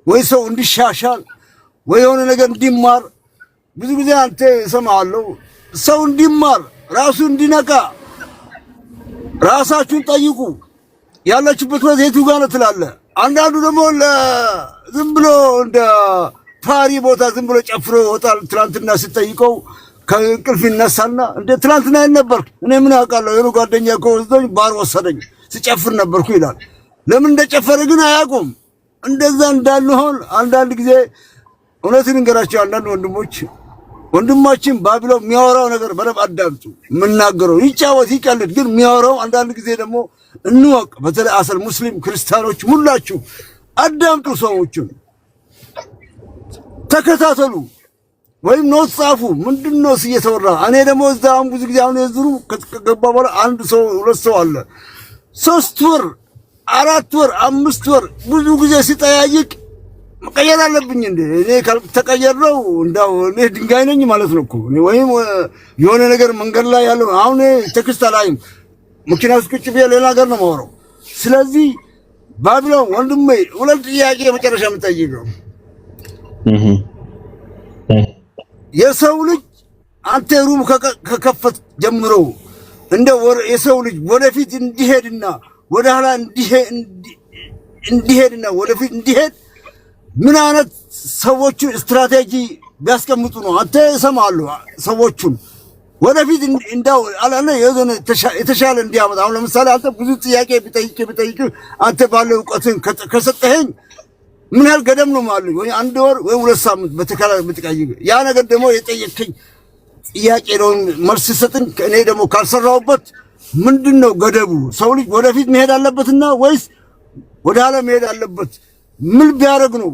ወይ ሰው እንዲሻሻል ወይ የሆነ ነገር እንዲማር ብዙ ጊዜ አንተ እሰማለሁ ሰው እንዲማር ራሱ እንዲነቃ ራሳችሁን ጠይቁ። ያላችሁበት ወደ የቱ ጋር ነው ትላለህ። አንዳንዱ ደግሞ ዝም ብሎ እንደ ፓሪ ቦታ ዝም ብሎ ጨፍሮ ይወጣል። ትናንትና ሲጠይቀው ከእንቅልፍ ይነሳና እንደ ትናንትና ነበር እኔ ምን አውቃለሁ የሆነ ጓደኛ እኮ ወስዶኝ ባር ወሰደኝ ሲጨፍር ነበርኩ ይላል። ለምን እንደጨፈረ ግን አያውቁም። እንደዛ እንዳልሆን አንዳንድ ጊዜ እውነትን እንገራቸው። አንዳንድ ወንድማችን ባቢሎን የሚያወራው ነገር በደንብ አዳምጡ። የምናገረው ይጫወት ይቀልድ፣ ግን የሚያወራው አንዳንድ ጊዜ ደግሞ እንወቅ። በተለይ አሰል ሙስሊም ክርስቲያኖች ሁላችሁ አዳምጡ፣ ሰዎችን ተከታተሉ ወይም ኖት ጻፉ። ምንድነው እየተወራ? እኔ ደግሞ እዛ አሁን ብዙ ጊዜ አሁን የዝሩ ከገባ በኋላ አንድ ሰው ሁለት ሰው አለ 3 ወር 4 ወር 5 ወር ብዙ ጊዜ ሲጠያይቅ መቀየር አለብኝ እንዴ? እኔ ካልተቀየረው እንዳው እኔ ድንጋይ ነኝ ማለት ነው እኮ ወይም የሆነ ነገር መንገድ ላይ ያለው አሁን ቴክስት አላይም መኪና ውስጥ ቁጭ ብዬ ሌላ ነገር ነው የማወራው። ስለዚህ ባቢሎን ወንድሜ ሁለት ጥያቄ መጨረሻ የምጠይቀው የሰው ልጅ አንተ ሩም ከከፈት ጀምሮ እንደ የሰው ልጅ ወደፊት እንዲሄድና ወደ ኋላ እንዲሄድና ወደፊት እንዲሄድ ምን አይነት ሰዎቹ ስትራቴጂ ቢያስቀምጡ ነው? አንተ እሰማለሁ ሰዎቹን ወደፊት እንዳው አላለ የሆነ የተሻለ እንዲያመጣ። አሁን ለምሳሌ አንተ ብዙ ጥያቄ ቢጠይቅ አንተ ባለው ዕውቀትን ከሰጠኸኝ ምን ያህል ገደም ነው ማለት ወይ 1 ወር ወይ 2 ሳምንት በተከታታይ ብትቀይር ያ ነገር ደግሞ የጠየቀኝ ጥያቄ ነው መልስ ሰጥን። እኔ ደግሞ ካልሰራውበት ምንድነው ገደቡ? ሰው ልጅ ወደፊት መሄድ አለበትና ወይስ ወደ ኋላ መሄድ አለበት? ምን ቢያደርግ ነው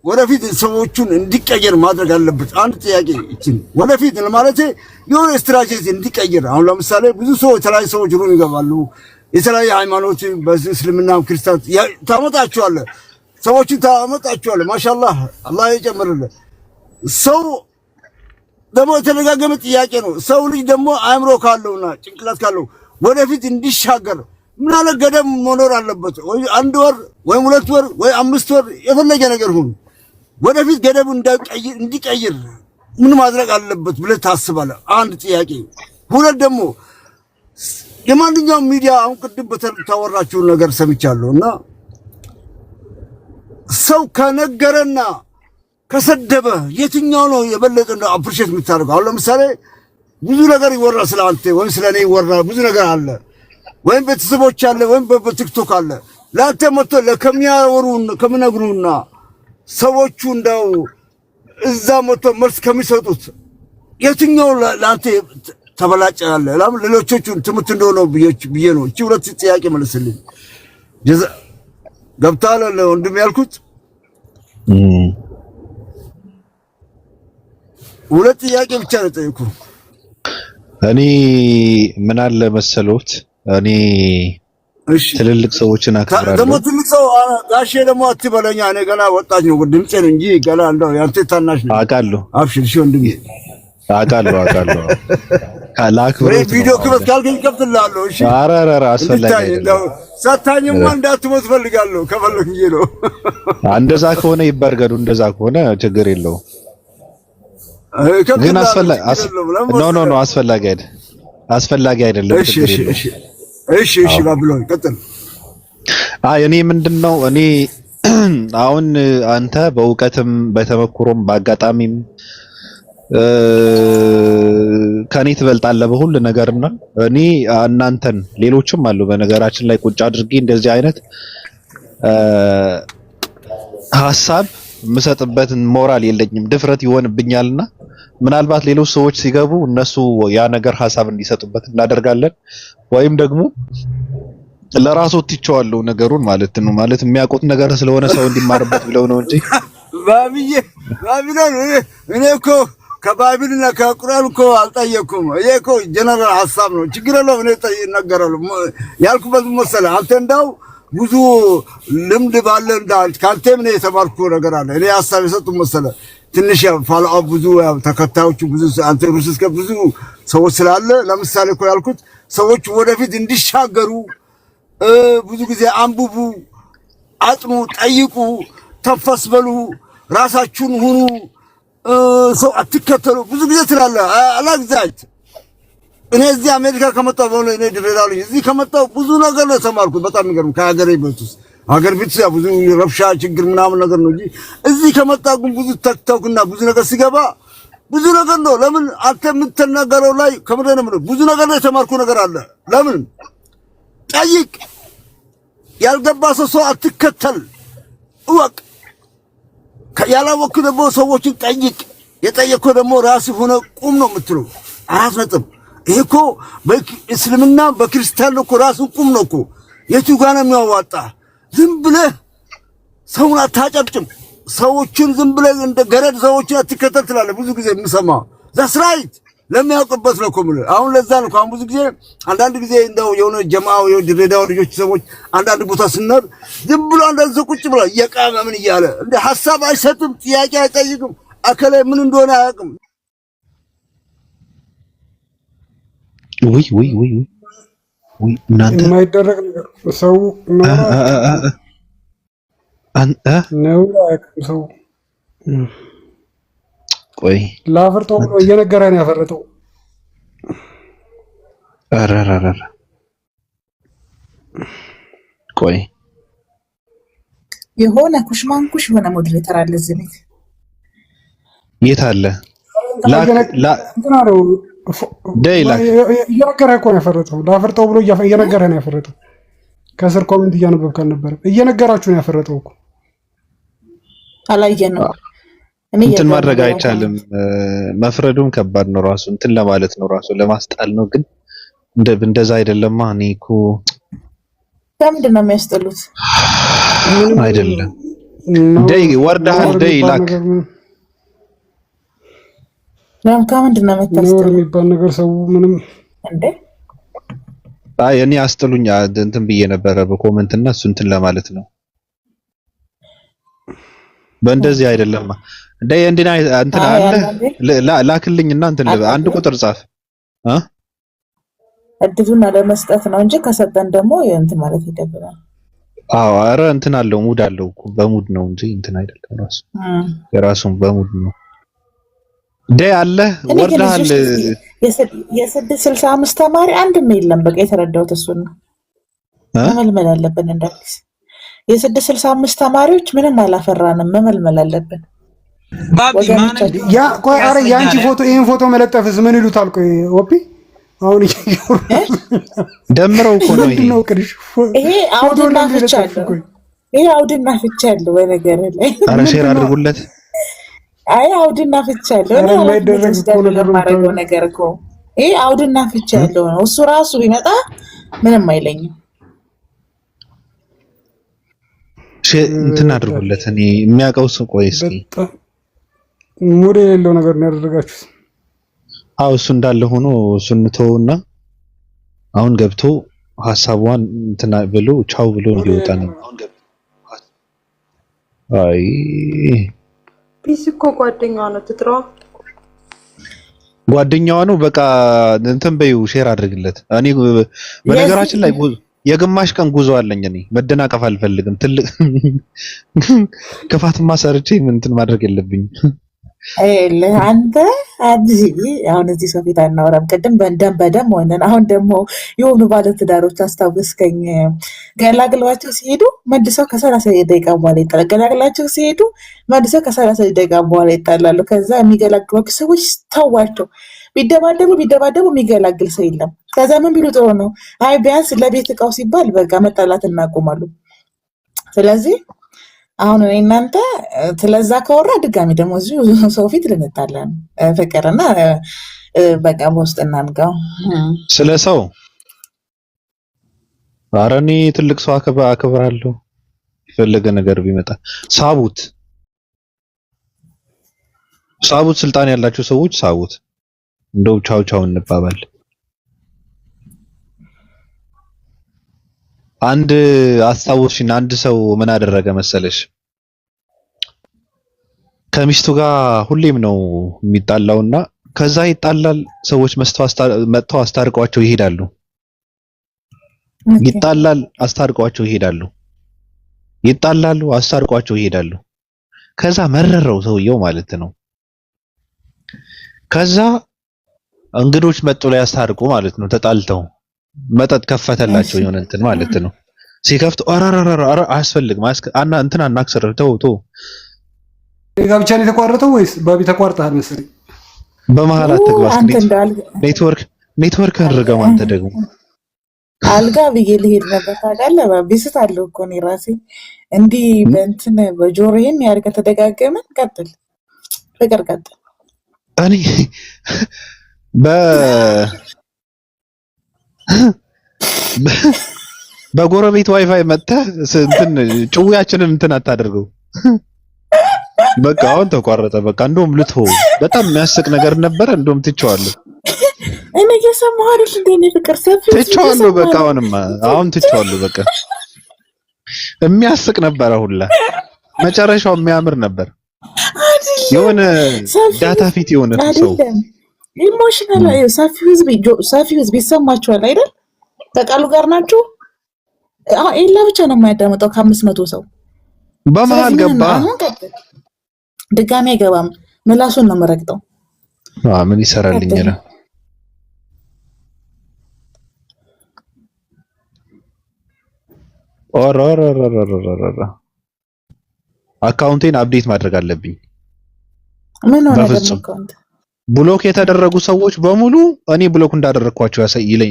ወደፊት ሰዎቹን እንዲቀየር ማድረግ አለበት? አንድ ጥያቄ እቺን ወደፊት ለማለቴ የሆነ ስትራቴጂ እንዲቀየር። አሁን ለምሳሌ ብዙ ሰው የተለያዩ ሰዎች ሩም ይገባሉ። የተለያዩ ሃይማኖት በዚህ እስልምናም ክርስቲያን ታመጣቸዋለህ ሰዎችን ታመጣቸዋለህ። ማሻአላህ አላህ ይጨምርልህ። ሰው ደግሞ የተደጋገመ ጥያቄ ነው። ሰው ልጅ ደግሞ አእምሮ ካለውና ጭንቅላት ካለው ወደፊት እንዲሻገር ምን አለ ገደብ መኖር አለበት። ወይ 1 ወር ወይ 2 ወር ወይ 5 ወር የፈለገ ነገር ሁን ወደፊት ገደቡ እንዲቀይር ምን ማድረግ አለበት ብለህ ታስባለህ? አንድ ጥያቄ። ሁለት ደግሞ የማንኛውም ሚዲያ አሁን ቅድም በተወራችሁ ነገር ሰምቻለሁና ሰው ከነገረና ከሰደበ የትኛው ነው የበለጠ ነው አፕሪሼት የምታደርገው? አሁን ለምሳሌ ብዙ ነገር ይወራ ስለአንተ ወይም ስለኔ ይወራ ብዙ ነገር አለ ወይም ቤተሰቦች አለ ወይም በቲክቶክ አለ ለአንተ መጥቶ ለከሚያወሩን ከሚነግሩና ሰዎቹ እንዳው እዛ መጥቶ መልስ ከሚሰጡት የትኛው ለአንተ ተበላጭ ያለ? ለምን ሌሎቹ ትምህርት እንደሆነ ብዬ ነው። እቺ ሁለት ጥያቄ መልስልኝ። ገብታለ ወንድም ያልኩት ሁለት ጥያቄ ብቻ ነው ጠይቁ። እኔ ምን አለ መሰሎት እኔ ትልልቅ ሰዎችን አክብራለሁ። ደግሞ ትልቅ ሰው ጋሼ ደግሞ አትበለኛ። እኔ ገና ወጣች ነው ድምጼን እንጂ ገና እንደው ያንተ ታናሽ ነው። አውቃለሁ። አብሽር እሺ ወንድሜ አውቃለሁ። ላክብሮት ቪዲዮ ክፈት ካልከኝ ከፍትልሃለሁ። እሺ ኧረ አስፈላጊ አይደለም። ሳታኝማ እንዳትሞት ፈልጋለሁ ከፈለክ እንጂ ነው። እንደዛ ከሆነ ይበርገዱ። እንደዛ ከሆነ ችግር የለውም። ግን አስፈላጊ አይደለም። እሺ ባብሎን ቀጥል። እኔ ምንድነው አሁን አንተ በእውቀትም በተመክሮም በአጋጣሚም ከኔ ትበልጣለህ በሁሉ ነገርና እኔ እናንተን ሌሎችም አሉ በነገራችን ላይ ቁጭ አድርጌ እንደዚህ አይነት ሐሳብ የምሰጥበት ሞራል የለኝም፣ ድፍረት ይሆንብኛልና ምናልባት ሌሎች ሰዎች ሲገቡ እነሱ ያ ነገር ሐሳብ እንዲሰጡበት እናደርጋለን። ወይም ደግሞ ለራስዎት ትቸዋለሁ ነገሩን ማለት ነው። ማለት የሚያውቁት ነገር ስለሆነ ሰው እንዲማርበት ብለው ነው እንጂ ባቢሎን እኔ እኮ ከባቢልና ከቁርአን እኮ አልጠየኩም። ይሄ እኮ ጀነራል ሐሳብ ነው። ችግር የለውም። እኔ እናገራለሁ ያልኩበት መሰለህ አንተ እንዳው ብዙ ልምድ ባለ እንዳል ካንተም ነው የተማርኩ ነገር አለ። እኔ ሐሳብ የሰጡ መሰለህ ትንሽ ፋላው ብዙ ተከታዮቹ ብዙ አንተ ሩስስከ ብዙ ሰዎች ስላለ ለምሳሌ እኮ ያልኩት ሰዎች ወደፊት እንዲሻገሩ ብዙ ጊዜ አንብቡ፣ አጥኑ፣ ጠይቁ፣ ተፈስበሉ፣ ራሳችሁን ሁኑ፣ ሰው አትከተሉ ብዙ ጊዜ ትላለህ። አላግዛች እኔ እዚህ አሜሪካ ከመጣሁ በኋላ እኔ ድሬዳዋ ልጅ እዚህ ከመጣሁ ብዙ ነገር ነው የተማርኩት። በጣም የሚገርም ከሀገሬ ቤት ውስጥ ሀገር ቤት ብዙ ረብሻ ችግር ምናምን ነገር ነው እንጂ እዚህ ከመጣሁ ግን ብዙ ተክተውክና ብዙ ነገር ሲገባ ብዙ ነገር ነው። ለምን አንተ የምትናገረው ላይ ከምንድን ነው ብዙ ነገር ነው የተማርኩ ነገር አለ። ለምን ጠይቅ፣ ያልገባ ሰው አትከተል፣ እወቅ። ያላወቅክ ደግሞ ሰዎችን ጠይቅ፣ የጠየቅከው ደግሞ ራስህ ሆነ ቁም ነው የምትለው። 4 ነጥብ። ይሄ እኮ በእስልምና በክርስቲያን እኮ ራስህ ቁም ነው እኮ። የቱ ጋር ነው የሚያዋጣ? ዝም ብለህ ሰውን አታጨብጭም። ሰዎችን ዝም ብለህ እንደ ገረድ ሰዎችን አትከተል ትላለህ። ብዙ ጊዜ የምሰማው ዛስ ራይት ለሚያውቅበት ነው እኮ የምልህ። አሁን ለዛ ነው አሁን ብዙ ጊዜ አንዳንድ ጊዜ እንደው የሆነ ጀማው የድሬዳዋ ልጆች ሰዎች አንዳንድ ቦታ ስንኖር ዝም ብሎ አንዳንድ ሰው ቁጭ ብሎ እየቃመ ምን እያለ እንደ ሐሳብ አይሰጥም፣ ጥያቄ አይጠይቅም፣ አከለ ምን እንደሆነ አያውቅም። ወይ እናንተ የማይደረግ ነገር ሰው ነው ሰው ቆይ ላፈርጠው ብሎ እየነገረን ያፈረጠው። አራራራ ቆይ የሆነ ኩሽማንኩሽ የሆነ ሞዴሬተር አለ እዚህ ቤት። የት አለ? እየነገረህ እኮ ነው ያፈረጠው። ላፈርጠው ብሎ እየነገረህ ነው ያፈረጠው። ከስር ኮሜንት እያነበብክ አልነበረም? እየነገራችሁ ነው ያፈረጠው እኮ። አላየነው እንትን ማድረግ አይቻልም። መፍረዱም ከባድ ነው። ራሱ እንትን ለማለት ነው፣ ራሱ ለማስጣል ነው። ግን እንደዛ አይደለማ። እኔ እኮ ለምንድን ነው የሚያስጠሉት? አይደለም ደይ ወርዳል ደይ ላክ ከምንድን ነው የምታስጠሉት የሚባል ነገር ሰው ምንም እንዴ? እኔ አስጥሉኝ እንትን ብዬ ነበረ በኮሜንት እና እሱ እንትን ለማለት ነው። በእንደዚህ አይደለማ ደይ እንዴና እንትን አለ ላክልኝና እንትን አንድ ቁጥር ጻፍ እድሉን ለመስጠት ነው እንጂ ከሰጠን ደግሞ እንትን ማለት ይደብራል። ኧረ እንትን አለው ሙድ አለው እኮ በሙድ ነው እንጂ እንትን አይደለም። ራሱ የራሱን በሙድ ነው። ደይ አለ ወርዳል። የ665 ተማሪ አንድም የለም። በቃ የተረዳሁት እሱን ነው። መመልመል አለብን እንዳልኩት የ665 ተማሪዎች ምንም አላፈራንም። መመልመል አለብን። ቆይ ኧረ የአንቺ ፎቶ ይሄን ፎቶ መለጠፍስ ምን ይሉታል? ቆይ ኦፒ አሁን ደምረው እኮ ነው ይሄ አውድና ፍቻ አለው። ይሄ አውድና ፍቻ አለው። በነገር ላይ ኧረ ሼር አድርጉለት። አይ አውድና ፍቻ አለው። የማይደረግ ነገር እኮ ይሄ አውድና ፍቻ ያለው ነው። እሱ ራሱ ቢመጣ ምንም አይለኝም። እንትን አድርጉለት። እኔ የሚያውቀው ሰው ቆይ እስኪ ሙድ የሌለው ነገር ነው ያደረጋችሁት። እሱ እንዳለ ሆኖ እሱን ተውና አሁን ገብቶ ሐሳቧን እንትና ብሎ ቻው ብሎ እንዲወጣ ነው። አይ ፒስ እኮ ጓደኛዋ ነው ትጥራ ጓደኛዋ ነው። በቃ እንትን በይው ሼር አድርግለት። እኔ በነገራችን ላይ የግማሽ ቀን ጉዞ አለኝ። እኔ መደናቀፍ አልፈልግም። ትልቅ ክፋትማ ሰርቼ እንትን ማድረግ የለብኝም። አንተ አሁን እዚህ ሰው ፊት አናወራም። ቅድም በደም ሆነን አሁን ደግሞ የሆኑ ባለትዳሮች አስታውስከኝ። ገላግሏቸው ሲሄዱ መልሰው ከ30 ደቂቃ በኋላ ይጣላሉ። ገላግላቸው ሲሄዱ መልሰው ከ30 ደቂቃ በኋላ ይጣላሉ። ከዛ የሚገላግሏቸው ሰዎች ተዋቸው። ቢደባደቡ የሚገላግል ሰው የለም። ከዛ ምን ቢሉ ጥሩ ነው? አይ ቢያንስ ለቤት እቃው ሲባል በቃ መጣላት እናቆማሉ። ስለዚህ አሁን እናንተ ስለዛ ከወራ ድጋሚ ደግሞ እዚሁ ሰው ፊት ልንጣለን። ፍቅርና በቃ በውስጥ እናንጋው ስለ ሰው ኧረ እኔ ትልቅ ሰው አከብራለሁ። የፈለገ ነገር ቢመጣ ሳቡት። ስልጣን ያላቸው ሰዎች ሳቡት። እንደው ቻው ቻው እንባባል። አንድ አስታውሽኝ። አንድ ሰው ምን አደረገ መሰለሽ? ከሚስቱ ጋር ሁሌም ነው የሚጣላውና ከዛ ይጣላል። ሰዎች መጥተው አስታርቀዋቸው ይሄዳሉ። ይጣላል፣ አስታርቀዋቸው ይሄዳሉ። ይጣላሉ፣ አስታርቀዋቸው ይሄዳሉ። ከዛ መረረው ሰውየው ማለት ነው። ከዛ እንግዶች መጡ ላይ ያስታርቁ ማለት ነው። ተጣልተው መጠጥ ከፈተላቸው የሆነ እንትን ማለት ነው። ሲከፍቱ አራራራ አያስፈልግም እንትን አናክስር ተው ጋብቻ ነው የተቋረጠው ወይስ ባቢ ተቋርጠሃል መሰለኝ? በመሀል አትግባስ። ኔትወርክ አድርገው አንተ ደግሞ አልጋ ብዬ ልሄድ ነበር ታውቃለህ። ቢስት አለው እኮ እኔ ራሴ እንዲህ በእንትን በጆሮዬም ያድርገ ተደጋገመን። ቀጥል ፍቅር ቀጥል። እኔ በጎረቤት ዋይፋይ መጥተህ እንትን ጭውያችንን እንትን አታደርገው። በቃ አሁን ተቋረጠ። በቃ እንደውም ልትሆ በጣም የሚያስቅ ነገር ነበር። እንደውም ትቼዋለሁ። እኔ እየሰማሁ አይደል እንዴ? እኔ ፍቅር ሰፊ ትቼዋለሁ። በቃ አሁን ትቼዋለሁ። በቃ የሚያስቅ ነበር። ሁላ መጨረሻው የሚያምር ነበር። የሆነ ዳታ ፊት የሆነ ሰው ኢሞሽናል ሰፊ ህዝብ ይሰማችኋል አይደል? ከቃሉ ጋር ናችሁ። ኤላ ብቻ ነው የማያዳምጠው ከ500 ሰው በመሀል ገባ። ድጋሜ አይገባም። ምላሱን ነው መረግጠው። ምን ይሰራልኛል? አካውንቴን አፕዴት ማድረግ አለብኝ። ምን ሆነ ደግሞ? ብሎክ የተደረጉ ሰዎች በሙሉ እኔ ብሎክ እንዳደረኳቸው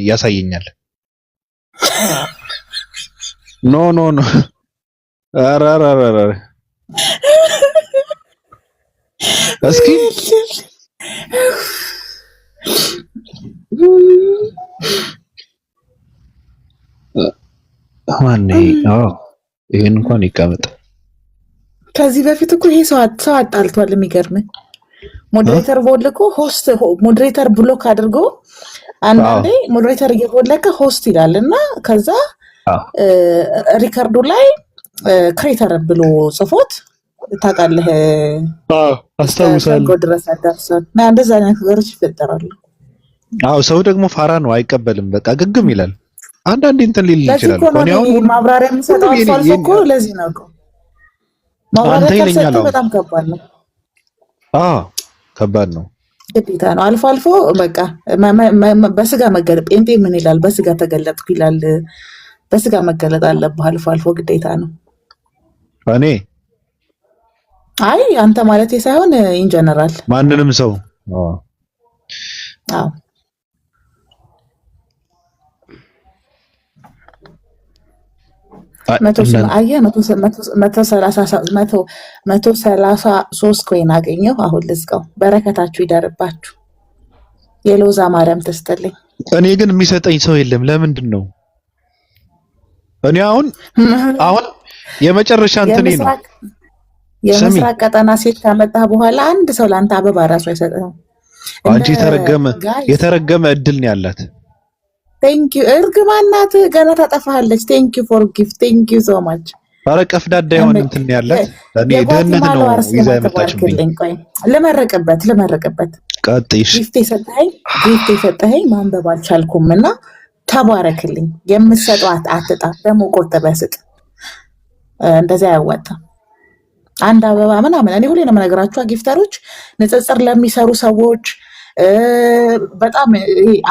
ያሳየኛል። ኖ አራራራራ እስኪ ይሄን እንኳን ይቀመጥ። ከዚህ በፊት እኮ ይሄ ሰው አጣልቷል። የሚገርም ሞዴሬተር ቦልኮ ሆስት ሞዴሬተር ብሎክ አድርጎ አንዳንዴ ሞዴሬተር እየቦለከ ሆስት ይላል እና ከዛ ሪከርዱ ላይ ክሬተር ብሎ ጽፎት ታውቃለህ? አስታውሳለሁ። ድረስ አዳርሷል። እና እንደዛ አይነት ነገሮች ይፈጠራሉ። ሰው ደግሞ ፋራ ነው፣ አይቀበልም። በቃ ግግም ይላል። አንዳንዴ እንትን ሊል ይችላል። እኔ አሁን ማብራሪያ የምሰጠው አልፎ እኮ ለዚህ ነው እኮ ማብራሪያ ካልሰጠው በጣም ከባድ ነው። ከባድ ነው፣ ግዴታ ነው። አልፎ በቃ በስጋ መገለጥ ጴንጤ ምን ይላል? በስጋ ተገለጥኩ ይላል። በስጋ መገለጥ አለብህ አልፎ ግዴታ ነው። እኔ አንተ ማለት ሳይሆን ኢን ጀነራል ማንንም ሰው መቶ ሰላሳ ሶስት ኮይን አገኘሁ። አሁን ልዝጋው። በረከታችሁ ይደርባችሁ። የሎዛ ማርያም ትስጥልኝ። እኔ ግን የሚሰጠኝ ሰው የለም። ለምንድን ነው? እኔ አሁን የመጨረሻ እንትኔ ነው። የምስራቅ ቀጠና ሴት ካመጣህ በኋላ አንድ ሰው ለአንተ አበባ ራሱ አይሰጥህም። አንቺ የተረገመ እድል ነው ያላት። ቴንክ ዩ እርግማናት ገና ታጠፋለች። ቴንክ ዩ ፎር ጊፍት ቴንክ ዩ ሶ ማች። ኧረ ቀፍዳዳ የሆነ እንትን ያላት እኔ ደህንነት ነው ይዛ የመጣችብኝ። ቆይ ልመረቅበት ቀጥይሽ። ጊፍት የሰጠኸኝ ማንበብ አልቻልኩም እና ተባረክልኝ። የምትሰጠው አትጣ ደግሞ ቆጥበህ ስጥ። እንደዚያ አያዋጣም። አንድ አበባ ምናምን እኔ ሁሌ ነው የምነግራችሁ ጊፍተሮች፣ ንጽጽር ለሚሰሩ ሰዎች በጣም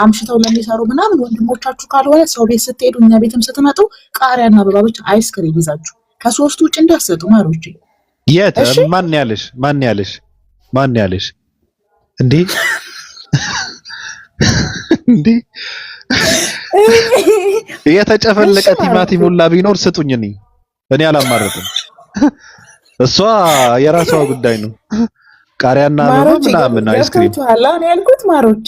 አምሽተው ለሚሰሩ ምናምን ወንድሞቻችሁ ካልሆነ ሰው ቤት ስትሄዱ እኛ ቤትም ስትመጡ ቃሪያና አበባ ብቻ አይስክሪም ይዛችሁ ከሶስቱ ውጭ እንዳትሰጡ ማሮቼ። የት ማን ያለሽ እንዴ? እንዴ የተጨፈለቀ ቲማቲም ሁላ ቢኖር ስጡኝ። እኔ አላማረጥም። እሷ የራሷ ጉዳይ ነው። ቃሪያና አበባ ምናምን አይስክሪም ያልኩት ማሮቼ